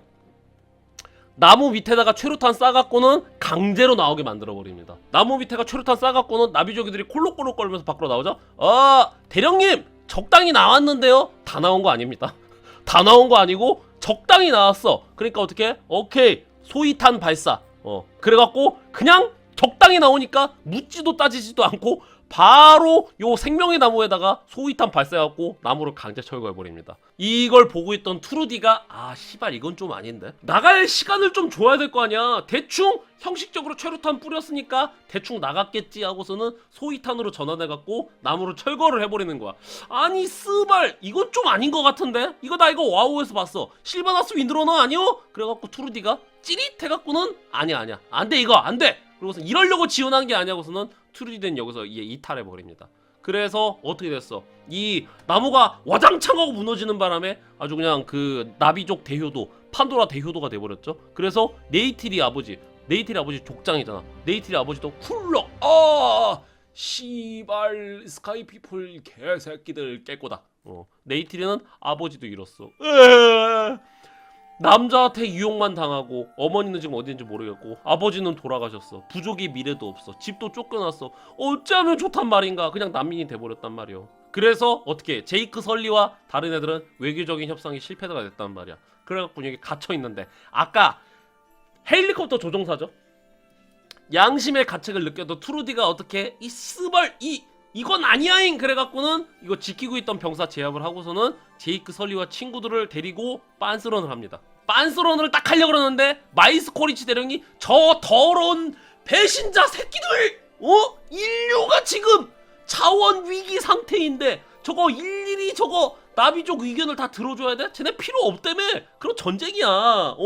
나무 밑에다가 최루탄 싸갖고는 강제로 나오게 만들어버립니다. 나무 밑에가 최루탄 싸갖고는 나비족이들이 콜록콜록 거리면서 밖으로 나오죠. 대령님 적당히 나왔는데요. 다 나온 거 아닙니다. 다 나온 거 아니고 적당히 나왔어. 그러니까 어떻게? 오케이 소위탄 발사. 그래갖고 그냥 적당히 나오니까 묻지도 따지지도 않고 바로 요 생명의 나무에다가 소위탄 발사해갖고 나무를 강제 철거해버립니다. 이걸 보고 있던 투르디가 씨발 이건 좀 아닌데? 나갈 시간을 좀 줘야 될 거 아니야. 대충 형식적으로 최루탄 뿌렸으니까 대충 나갔겠지 하고서는 소위탄으로 전환해갖고 나무를 철거를 해버리는 거야. 아니 스발 이건 좀 아닌 것 같은데? 이거 나 이거 와우에서 봤어. 실바나스 윈드러너 아니요? 그래갖고 투르디가 찌릿해갖고는 아니야 안돼 이거 안돼. 그러고서 이러려고 지원한 게 아니고서는 투르디는 여기서 이탈해버립니다. 그래서 어떻게 됐어? 이 나무가 와장창 하고 무너지는 바람에 아주 그냥 그 나비족 대효도 판도라 대효도가 돼버렸죠. 그래서 네이티리 아버지 족장이잖아. 네이티리 아버지도 쿨럭 씨발 스카이피플 개새끼들 깨꼬다. 네이티리는 아버지도 잃었어. 남자한테 유혹만 당하고 어머니는 지금 어딘지 모르겠고 아버지는 돌아가셨어. 부족이 미래도 없어. 집도 쫓겨났어. 어찌하면 좋단 말인가. 그냥 난민이 돼버렸단 말이오. 그래서 어떻게 제이크 설리와 다른 애들은 외교적인 협상이 실패가 됐단 말이야. 그래갖고 여기 갇혀있는데 아까 헬리콥터 조종사죠. 양심의 가책을 느껴도 투르디가 어떻게 이 스벌 이건 아니야잉 그래갖고는 이거 지키고 있던 병사 제압을 하고서는 제이크 설리와 친구들을 데리고 빤스런을 합니다. 빤스런을 딱 하려고 그러는데 마이스 코리치 대령이 저 더러운 배신자 새끼들 인류가 지금 자원 위기 상태인데 저거 일일이 저거 나비족 의견을 다 들어줘야 돼? 쟤네 필요 없다며. 그럼 전쟁이야.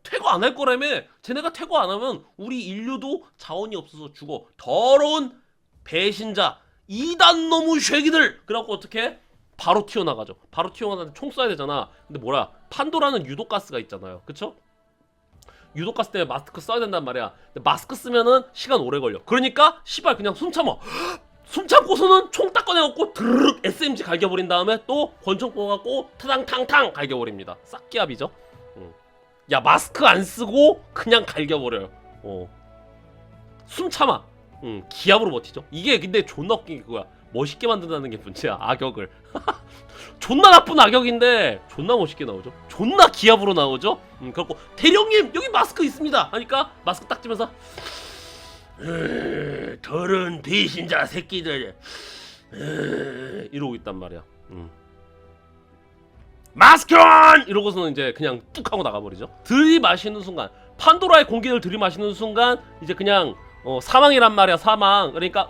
퇴거 안 할 거라며. 쟤네가 퇴거 안 하면 우리 인류도 자원이 없어서 죽어. 더러운 배신자 2단 놈의 쉐기들. 그래갖고 어떻게 바로 튀어나가죠. 바로 튀어나가는데 총 쏴야 되잖아. 근데 뭐라 판도라는 유독가스가 있잖아요. 그쵸? 유독가스 때문에 마스크 써야 된단 말이야. 근데 마스크 쓰면은 시간 오래 걸려. 그러니까 씨발 그냥 숨 참아. 숨 참고서는 총 딱 꺼내갖고 드르륵 SMG 갈겨버린 다음에 또 권총 뽑아갖고 타당탕탕 갈겨버립니다. 싹기압이죠. 야 마스크 안 쓰고 그냥 갈겨버려요. 숨 참아. 기압으로 버티죠. 이게 근데 존나 웃긴 게 그거야. 멋있게 만든다는 게 문제야. 악역을. 존나 나쁜 악역인데 존나 멋있게 나오죠. 존나 기압으로 나오죠. 그래갖고 대령님 여기 마스크 있습니다 하니까 마스크 딱 찌면서 더러운 배신자 새끼들 이러고 있단 말이야. 마스크 온! 이러고서는 이제 그냥 뚝 하고 나가버리죠. 들이마시는 순간 판도라의 공기를 들이마시는 순간 이제 그냥 사망이란 말이야. 사망. 그러니까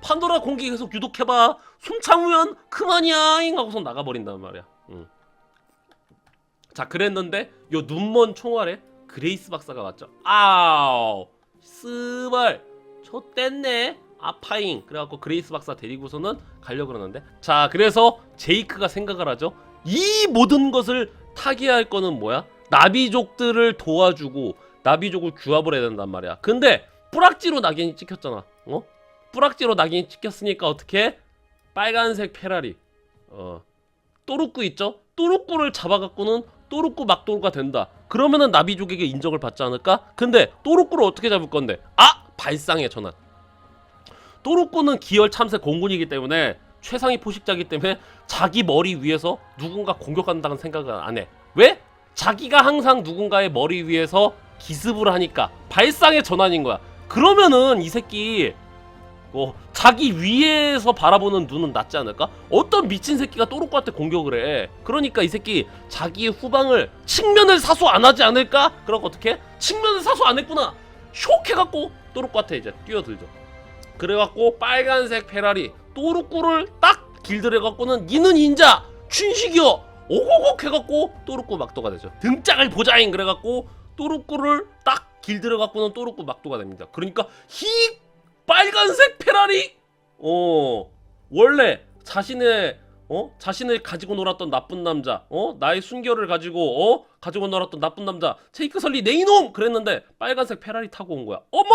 판도라 공기 계속 유독해봐. 숨 참으면 그만이야잉 하고서 나가버린단 말이야. 자 그랬는데 요 눈먼 총알에 그레이스 박사가 왔죠. 아우 스발 좆됐네 아파잉. 그래갖고 그레이스 박사 데리고서는 가려고 그러는데 자 그래서 제이크가 생각을 하죠. 이 모든 것을 타개할 거는 뭐야? 나비족들을 도와주고 나비족을 규합을 해야 된단 말이야. 근데 뿌락지로 낙인이 찍혔잖아. 뿌락지로 낙인이 찍혔으니까 어떻게? 빨간색 페라리 또르꾸 있죠? 또르꾸를 잡아갖고는 또르꾸 막도루가 된다. 그러면은 나비족에게 인정을 받지 않을까? 근데 또르꾸를 어떻게 잡을 건데? 발상의 전환. 또르꾸는 기열 참새 공군이기 때문에 최상위 포식자이기 때문에 자기 머리 위에서 누군가 공격한다는 생각을 안 해. 왜? 자기가 항상 누군가의 머리 위에서 기습을 하니까 발상의 전환인 거야. 그러면은 이 새끼 자기 위에서 바라보는 눈은 낫지 않을까? 어떤 미친 새끼가 또르꾸한테 공격을 해. 그러니까 이 새끼 자기의 후방을 측면을 사수 안 하지 않을까? 그러고 어떻게? 측면을 사수 안 했구나. 쇽 해갖고 또르꾸한테 이제 뛰어들죠. 그래갖고 빨간색 페라리 또르꾸를 딱 길들여갖고는 니는 인자 춘식이여 오고곡 해갖고 또르꾸 막도가 되죠. 등짝을 보자잉 그래갖고 또르꾸를 딱 길들여갖고는 또르꾸 막도가 됩니다. 그러니까 히 빨간색 페라리 원래 자신을 가지고 놀았던 나쁜 남자 나의 순결을 가지고 놀았던 나쁜 남자 제이크 설리 내 이놈 그랬는데 빨간색 페라리 타고 온 거야. 어머!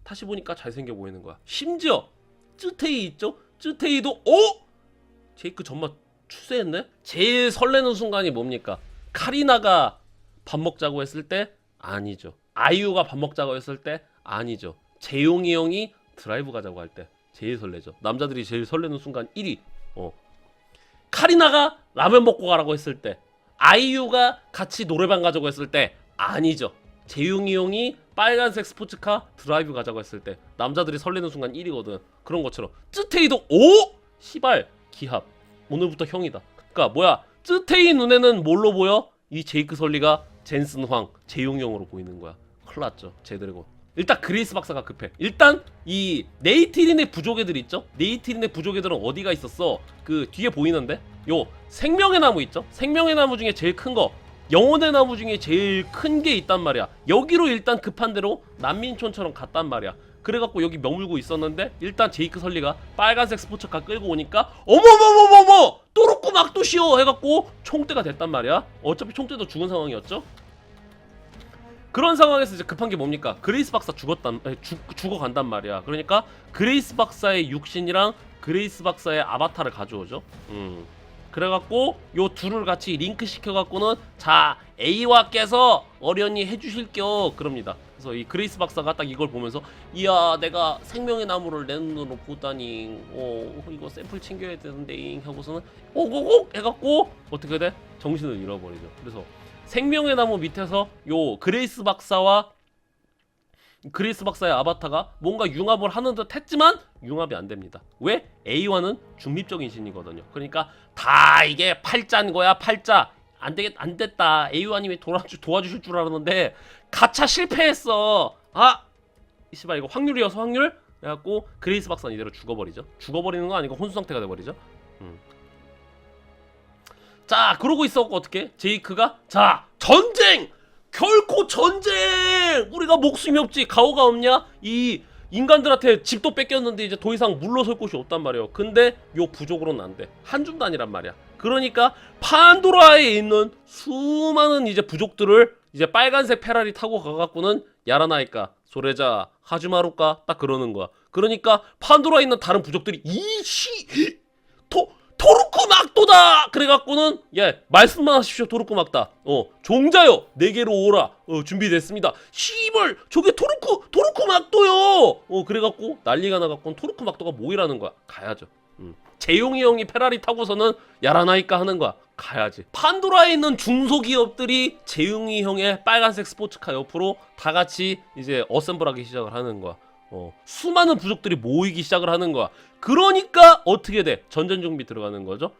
다시 보니까 잘생겨 보이는 거야. 심지어 쯔테이 있죠? 쯔테이도 제이크 정말 추세했네? 제일 설레는 순간이 뭡니까? 카리나가 밥 먹자고 했을 때? 아니죠. 아이유가 밥 먹자고 했을 때? 아니죠. 재용이 형이 드라이브 가자고 할 때 제일 설레죠. 남자들이 제일 설레는 순간 1위. 카리나가 라면 먹고 가라고 했을 때, 아이유가 같이 노래방 가자고 했을 때 아니죠. 재용이 형이 빨간색 스포츠카 드라이브 가자고 했을 때 남자들이 설레는 순간 1위거든. 그런 것처럼 쯔테이도 시발 기합 오늘부터 형이다. 그러니까 뭐야 쯔테이 눈에는 뭘로 보여? 이 제이크 설리가 젠슨 황 재용이 형으로 보이는 거야. 큰일 났죠. 제드래곤. 일단 그레이스 박사가 급해. 일단 이 네이티린의 부족애들 있죠? 네이티린의 부족애들은 어디가 있었어? 그 뒤에 보이는데? 요 생명의 나무 있죠? 생명의 나무 중에 제일 큰 거, 영혼의 나무 중에 제일 큰 게 있단 말이야. 여기로 일단 급한 대로 난민촌처럼 갔단 말이야. 그래갖고 여기 머물고 있었는데 일단 제이크 설리가 빨간색 스포츠카 끌고 오니까 어머머머머머 또르꾸 막도시오 해갖고 총대가 됐단 말이야. 어차피 총대도 죽은 상황이었죠. 그런 상황에서 이제 급한 게 뭡니까? 그레이스 박사 죽어간단 말이야. 그러니까 그레이스 박사의 육신이랑 그레이스 박사의 아바타를 가져오죠. 그래갖고 요 둘을 같이 링크 시켜갖고는 자 A와께서 어련히 해주실겨 그럽니다. 그래서 이 그레이스 박사가 딱 이걸 보면서 이야 내가 생명의 나무를 내 눈으로 보다니 이거 샘플 챙겨야 되는데 하고서는 오고곡 해갖고 어떻게 돼? 정신을 잃어버리죠. 그래서 생명의 나무 밑에서 요 그레이스 박사와 그레이스 박사의 아바타가 뭔가 융합을 하는 듯 했지만 융합이 안 됩니다. 왜? A와는 중립적인 신이거든요. 그러니까 다 이게 팔자인 거야. 팔자. 안 됐다. A와님이 도와주실 줄 알았는데 가차 실패했어. 씨발 이거 확률이어서 확률? 그래갖고 그레이스 박사는 이대로 죽어버리죠. 죽어버리는 거 아니고 혼수 상태가 돼버리죠. 자 그러고 있었고 어떻게? 제이크가 자 전쟁! 결코 전쟁! 우리가 목숨이 없지 가오가 없냐? 이 인간들한테 집도 뺏겼는데 이제 더 이상 물러설 곳이 없단 말이에요. 근데 요 부족으로는 안 돼. 한 줌도 아니란 말이야. 그러니까 판도라에 있는 수많은 이제 부족들을 이제 빨간색 페라리 타고 가갖고는 야라나이까 소레자 하즈마루까 딱 그러는 거야. 그러니까 판도라에 있는 다른 부족들이 토르쿠 막도다! 그래갖고는 말씀만 하십시오. 토르쿠 막다. 종자요 내게로 오라. 준비됐습니다. 시벌 저게 토르쿠 막도요. 그래갖고 난리가 나갖고는 토르쿠 막도가 뭐이라는 거야. 가야죠. 재용이 형이 페라리 타고서는 야라나이까 하는 거야. 가야지. 판도라에 있는 중소기업들이 재용이 형의 빨간색 스포츠카 옆으로 다 같이 이제 어셈블하기 시작을 하는 거야. 수많은 부족들이 모이기 시작을 하는 거야. 그러니까 어떻게 돼? 전쟁 준비 들어가는 거죠.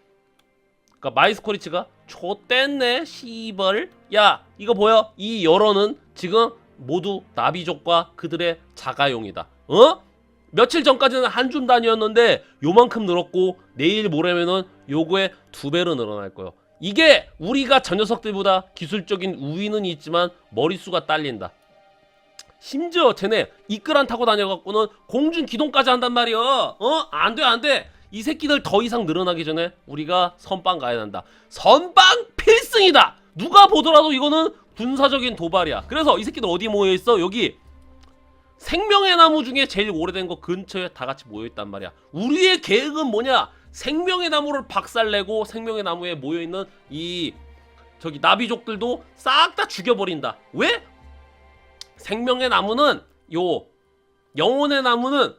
그러니까 마이스코리치가 좆됐네 시벌. 야 이거 보여? 이 여론은 지금 모두 나비족과 그들의 자가용이다. 며칠 전까지는 한 줌 단위였는데 요만큼 늘었고 내일 모레면은 요거의 2배로 늘어날 거예요. 이게 우리가 저 녀석들보다 기술적인 우위는 있지만 머릿수가 딸린다. 심지어 쟤네 이끌안 타고 다녀갖고는 공중 기동까지 한단 말이야. 안돼. 이 새끼들 더 이상 늘어나기 전에 우리가 선빵 가야 한다. 선빵 필승이다. 누가 보더라도 이거는 군사적인 도발이야. 그래서 이 새끼들 어디 모여있어? 여기 생명의 나무 중에 제일 오래된 거 근처에 다 같이 모여있단 말이야. 우리의 계획은 뭐냐? 생명의 나무를 박살내고 생명의 나무에 모여있는 이 저기 나비족들도 싹 다 죽여버린다. 왜? 생명의 나무는 영혼의 나무는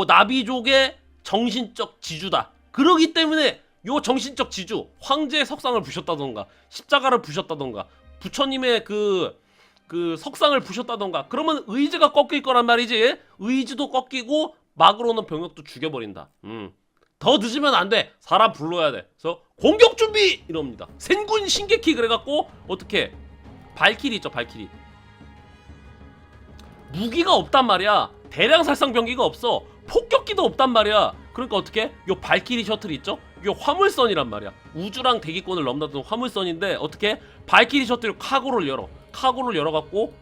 나비족의 정신적 지주다. 그러기 때문에 정신적 지주 황제의 석상을 부셨다던가 십자가를 부셨다던가 부처님의 그 석상을 부셨다던가 그러면 의지가 꺾일 거란 말이지. 의지도 꺾이고 막으로는 병력도 죽여버린다. 더 늦으면 안 돼. 사람 불러야 돼. 그래서 공격 준비 이럽니다. 생군 신개키 그래갖고 어떻게 발키리 있죠, 발키리. 무기가 없단 말이야. 대량 살상 병기가 없어. 폭격기도 없단 말이야. 그러니까 어떻게? 요 발키리 셔틀 있죠? 요 화물선이란 말이야. 우주랑 대기권을 넘나드는 화물선인데 어떻게? 발키리 셔틀 카고를 열어. 카고를 열어갖고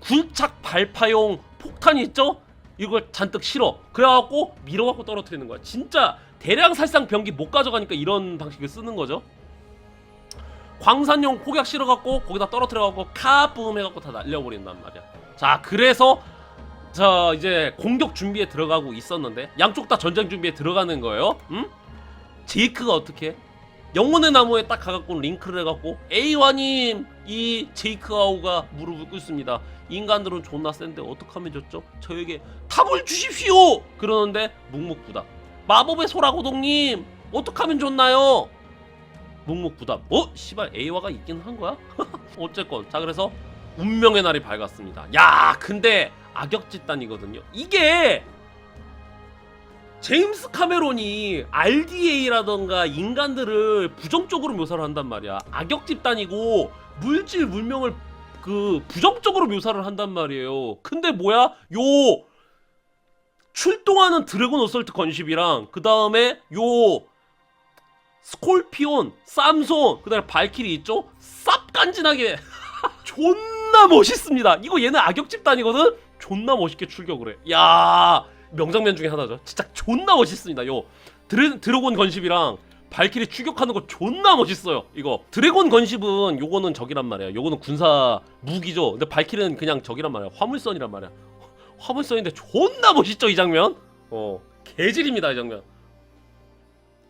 굴착 발파용 폭탄이 있죠? 이걸 잔뜩 실어. 그래갖고 밀어갖고 떨어뜨리는 거야. 진짜 대량 살상 병기 못 가져가니까 이런 방식을 쓰는 거죠. 광산용 폭약 실어갖고 거기다 떨어뜨려갖고 카붐 해갖고 다 날려버린단 말이야. 자, 그래서 자 이제 공격 준비에 들어가고 있었는데 양쪽 다 전쟁 준비에 들어가는 거예요. 제이크가 어떻게? 영혼의 나무에 딱 가갖고 링크를 해갖고 에이와님 이 제이크 아우가 무릎을 꿇습니다. 인간들은 존나 센데 어떡하면 좋죠? 저에게 탑을 주십시오! 그러는데 묵묵부답. 마법의 소라고동님 어떡하면 좋나요? 묵묵부답. 씨발 에이와가 있긴 한 거야? 어쨌건 자 그래서 운명의 날이 밝았습니다. 야 근데 악역짓단이거든요. 이게 제임스 카메론이 RDA라던가 인간들을 부정적으로 묘사를 한단 말이야. 악역집단이고 물질 문명을 그 부정적으로 묘사를 한단 말이에요. 근데 뭐야? 요 출동하는 드래곤 어설트 건십이랑 그 다음에 요 스콜피온, 쌈손, 그 다음에 발키리 있죠? 쌉간지나게 존나 멋있습니다. 이거 얘는 악역집단이거든? 존나 멋있게 출격을 해. 야 명장면 중에 하나죠. 진짜 존나 멋있습니다. 요 드래곤 건십이랑 발키리 추격하는 거 존나 멋있어요. 이거 드래곤 건십은 요거는 적이란 말이야. 요거는 군사 무기죠. 근데 발키리는 그냥 적이란 말이야. 화물선이란 말이야. 화물선인데 존나 멋있죠 이 장면. 개질입니다 이 장면.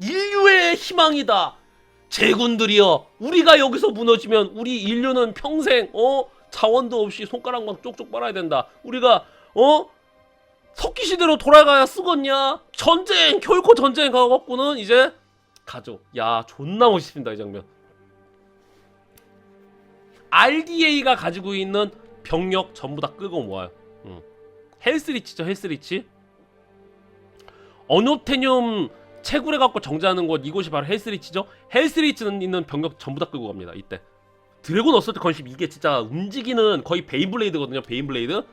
인류의 희망이다. 제군들이여, 우리가 여기서 무너지면 우리 인류는 평생 자원도 없이 손가락만 쪽쪽 빨아야 된다. 우리가 석기시대로 돌아가야 쓰겄냐? 전쟁! 결코 전쟁 가갖고는 이제 가죠. 야 존나 멋있습니다 이 장면. RDA가 가지고 있는 병력 전부 다 끌고 모아요. 헬스리치죠 헬스리치. 어노테늄 채굴해갖고 정지하는 곳, 이곳이 바로 헬스리치죠. 헬스리치는 있는 병력 전부 다 끌고 갑니다 이때. 드래곤 어설트 건십 이게 진짜 움직이는 거의 베인블레이드거든요. 베인블레이드.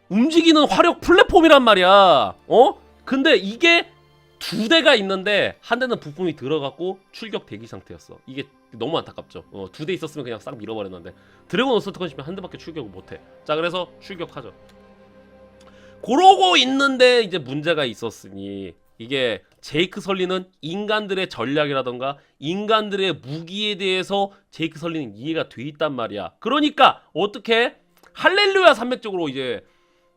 움직이는 화력 플랫폼이란 말이야. 근데 이게 두 대가 있는데 한 대는 부품이 들어갔고 출격 대기 상태였어. 이게 너무 안타깝죠. 두 대 있었으면 그냥 싹 밀어버렸는데 드래곤 어설트 건십이 한 대밖에 출격을 못해. 자 그래서 출격하죠. 그러고 있는데 이제 문제가 있었으니 이게 제이크 설리는 인간들의 전략이라던가 인간들의 무기에 대해서 제이크 설리는 이해가 돼 있단 말이야. 그러니까 어떻게 할렐루야 산맥 쪽으로 이제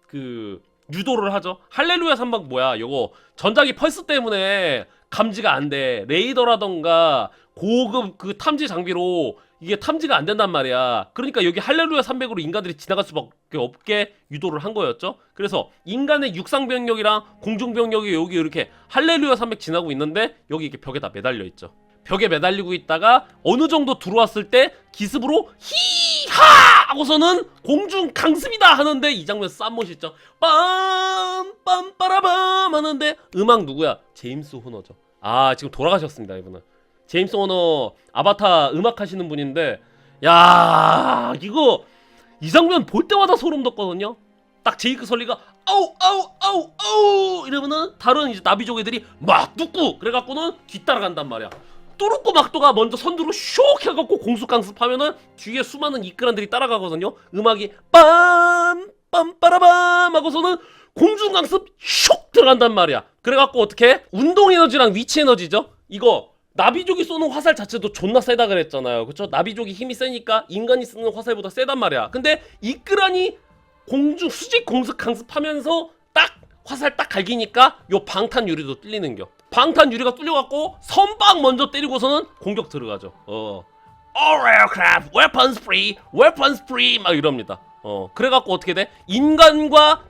그 유도를 하죠. 할렐루야 산맥 뭐야? 요거 전자기 펄스 때문에 감지가 안 돼. 레이더라던가 고급 그 탐지 장비로 이게 탐지가 안 된단 말이야. 그러니까 여기 할렐루야 산맥으로 인간들이 지나갈 수밖에 없게 유도를 한 거였죠. 그래서 인간의 육상 병력이랑 공중 병력이 여기 이렇게 할렐루야 산맥 지나고 있는데 여기 이렇게 벽에다 매달려 있죠. 벽에 매달리고 있다가 어느 정도 들어왔을 때 기습으로 히하 하고서는 공중 강습이다 하는데 이 장면 쌈 멋있죠. 빰빰빠라밤 하는데 음악 누구야? 제임스 호너죠. 아 지금 돌아가셨습니다 이분은. 제임스 호너 아바타 음악 하시는 분인데 야 이거 이 장면 볼 때마다 소름 돋거든요. 딱 제이크 설리가 아우 아우 아우 아우 이러면은 다른 이제 나비족 애들이 막 뚝구 그래갖고는 뒤따라간단 말이야. 뚜루꾸 막도가 먼저 선두로 쇼 해갖고 공수강습하면은 뒤에 수많은 이끌한들이 따라가거든요. 음악이 빰빰빠라밤 하고서는 공중강습 슉 들어간단 말이야. 그래갖고 어떻게 운동 에너지랑 위치 에너지죠. 이거 나비족이 쏘는 화살 자체도 존나 세다 그랬잖아요. 그쵸? 나비족이 힘이 세니까 인간이 쓰는 화살보다 세단 말이야. 근데 이끌한이 공중 수직 공습 강습하면서 딱 화살 딱 갈기니까 요 방탄 유리도 뚫리는겨. 방탄 유리가 뚫려갖고 선박 먼저 때리고서는 공격 들어가죠. All aircraft weapons free, weapons free 막 이럽니다. 그래갖고 어떻게 돼? 인간과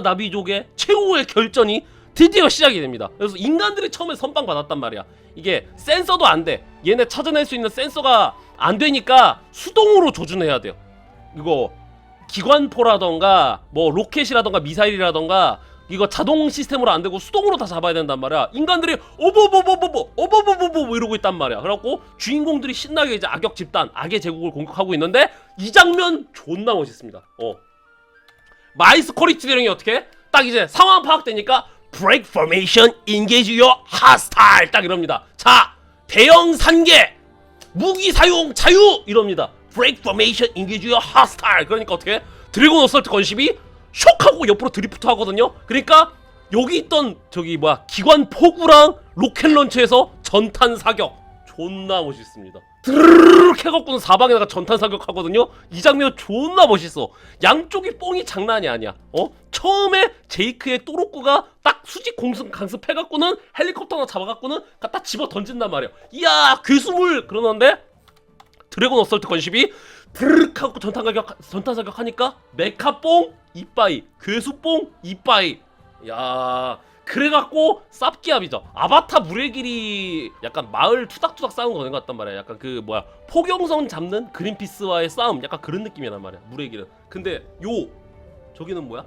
나비족의 최후의 결전이 드디어 시작이 됩니다. 그래서 인간들이 처음에 선빵 받았단 말이야. 이게 센서도 안 돼. 얘네 찾아낼 수 있는 센서가 안 되니까 수동으로 조준해야 돼요. 이거 기관포라던가 뭐 로켓이라던가 미사일이라던가 이거 자동 시스템으로 안 되고 수동으로 다 잡아야 된단 말이야. 인간들이 어버버버버버 이러고 있단 말이야. 그래갖고 주인공들이 신나게 이제 악역 집단, 악의 제국을 공격하고 있는데 이 장면 존나 멋있습니다. 마이스 코리치 대령이 어떻게? 딱 이제 상황 파악되니까 Break formation, engage your hostile 딱 이럽니다. 자, 대형 산계 무기 사용 자유 이럽니다. Break formation, engage your hostile. 그러니까 어떻게? 드래곤 어설트 건십이 ሾ하고 옆으로 드리프트 하거든요. 그러니까 여기 있던 저기 뭐야 기관 포구랑 로켓 런처에서 전탄 사격 존나 멋있습니다. 드르륵 해갖고는 사방에다가 전탄 사격하거든요. 이 장면 존나 멋있어. 양쪽이 뽕이 장난이 아니야. 처음에 제이크의 또로꾸가 딱 수직 공승 강습해갖고는 헬리콥터 하나 잡아갖고는 갖다 집어 던진단 말이야. 이야 괴수물 그러는데 드래곤 어설트 건십이 드르륵 하고 전탄 사격하니까 메카뽕 이빠이 괴수뽕 이빠이. 야 그래갖고 쌉기압이죠. 아바타 물의 길이 약간 마을 투닥투닥 싸운 거 같단 말이야. 약간 그 뭐야 포경선 잡는 그린피스와의 싸움 약간 그런 느낌이란 말이야 물의 길은. 근데 요 저기는 뭐야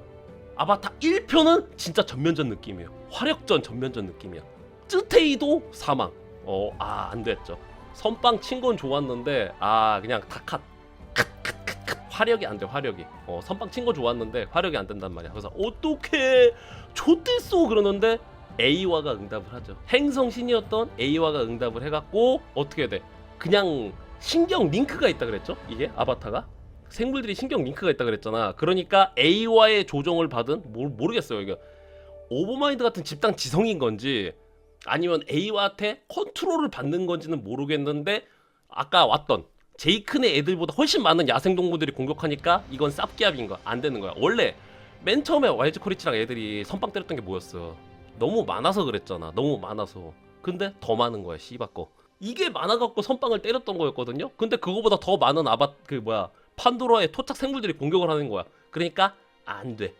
아바타 1편은 진짜 전면전 느낌이에요. 화력전 전면전 느낌이야. 쯔테이도 사망. 안 됐죠. 선빵 친 건 좋았는데 그냥 다컷 화력이 안 돼. 화력이 선빵 친 거 좋았는데 화력이 안 된단 말이야. 그래서 어떻게 좆됐어 그러는데 에이와가 응답을 하죠. 행성신이었던 에이와가 응답을 해갖고 어떻게 돼? 그냥 신경 링크가 있다 그랬죠? 이게 아바타가 생물들이 신경 링크가 있다 그랬잖아. 그러니까 에이와의 조종을 받은 모르겠어요. 이거 오버마인드 같은 집단 지성인 건지 아니면 에이와한테 컨트롤을 받는 건지는 모르겠는데 아까 왔던 제이크네 애들보다 훨씬 많은 야생동물들이 공격하니까 이건 쌉기압인 거야. 안 되는 거야. 원래 맨 처음에 와일드 코리치랑 애들이 선빵 때렸던 게 뭐였어? 너무 많아서 그랬잖아. 너무 많아서. 근데 더 많은 거야. 씨바꺼. 이게 많아갖고 선빵을 때렸던 거였거든요. 근데 그거보다 더 많은 판도라의 토착 생물들이 공격을 하는 거야. 그러니까 안 돼.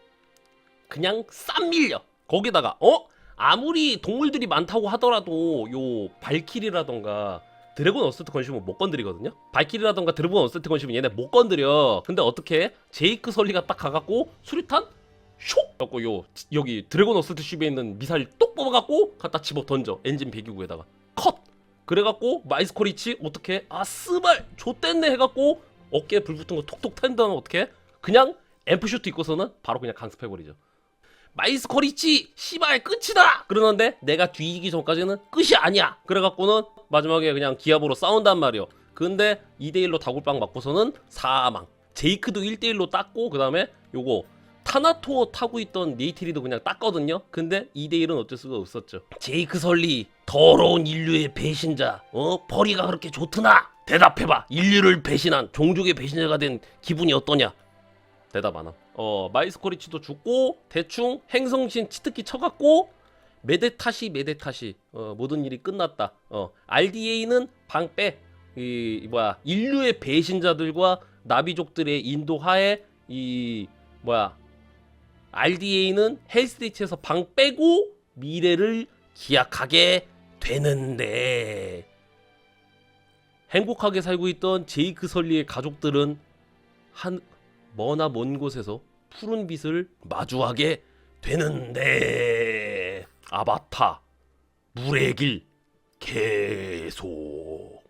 그냥 쌈 밀려. 거기다가 아무리 동물들이 많다고 하더라도 요 발키리라던가 드래곤 어설트 건심은 못 건드리거든요. 발키리라던가 드래곤 어설트 건심은 얘네 못 건드려. 근데 어떻게 제이크 설리가 딱 가갖고 수리탄 쇽! 갖고 여기 드래곤 어설트 쉽에 있는 미사일 똑 뽑아갖고 갖다 집어 던져. 엔진 배기구에다가 컷! 그래갖고 마이스 코리치 어떻게 스발 좆됐네 해갖고 어깨에 불 붙은 거 톡톡 탄 다음에 어떻게 그냥 앰프슈트 입고서는 바로 그냥 강습해버리죠. 마이스 코리치 씨발 끝이다 그러는데 내가 뒤이기 전까지는 끝이 아니야. 그래갖고는 마지막에 그냥 기압으로 싸운단 말이요. 근데 2대1로 다굴빵 맞고서는 사망. 제이크도 1대1로 땄고 그 다음에 요거 타나토 타고 있던 네이트리도 그냥 땄거든요. 근데 2대1은 어쩔 수가 없었죠. 제이크 설리 더러운 인류의 배신자 벌이가 그렇게 좋드나? 대답해봐. 인류를 배신한 종족의 배신자가 된 기분이 어떠냐? 대답 안 함. 마이스 코리치도 죽고 대충 행성신 치트키 쳐갖고 메데타시 모든 일이 끝났다. RDA는 방빼 인류의 배신자들과 나비족들의 인도하에 RDA는 헬스테이츠에서 방 빼고 미래를 기약하게 되는데 행복하게 살고 있던 제이크 설리의 가족들은 머나 먼 곳에서 푸른 빛을 마주하게 되는데 아바타 물의 길 계속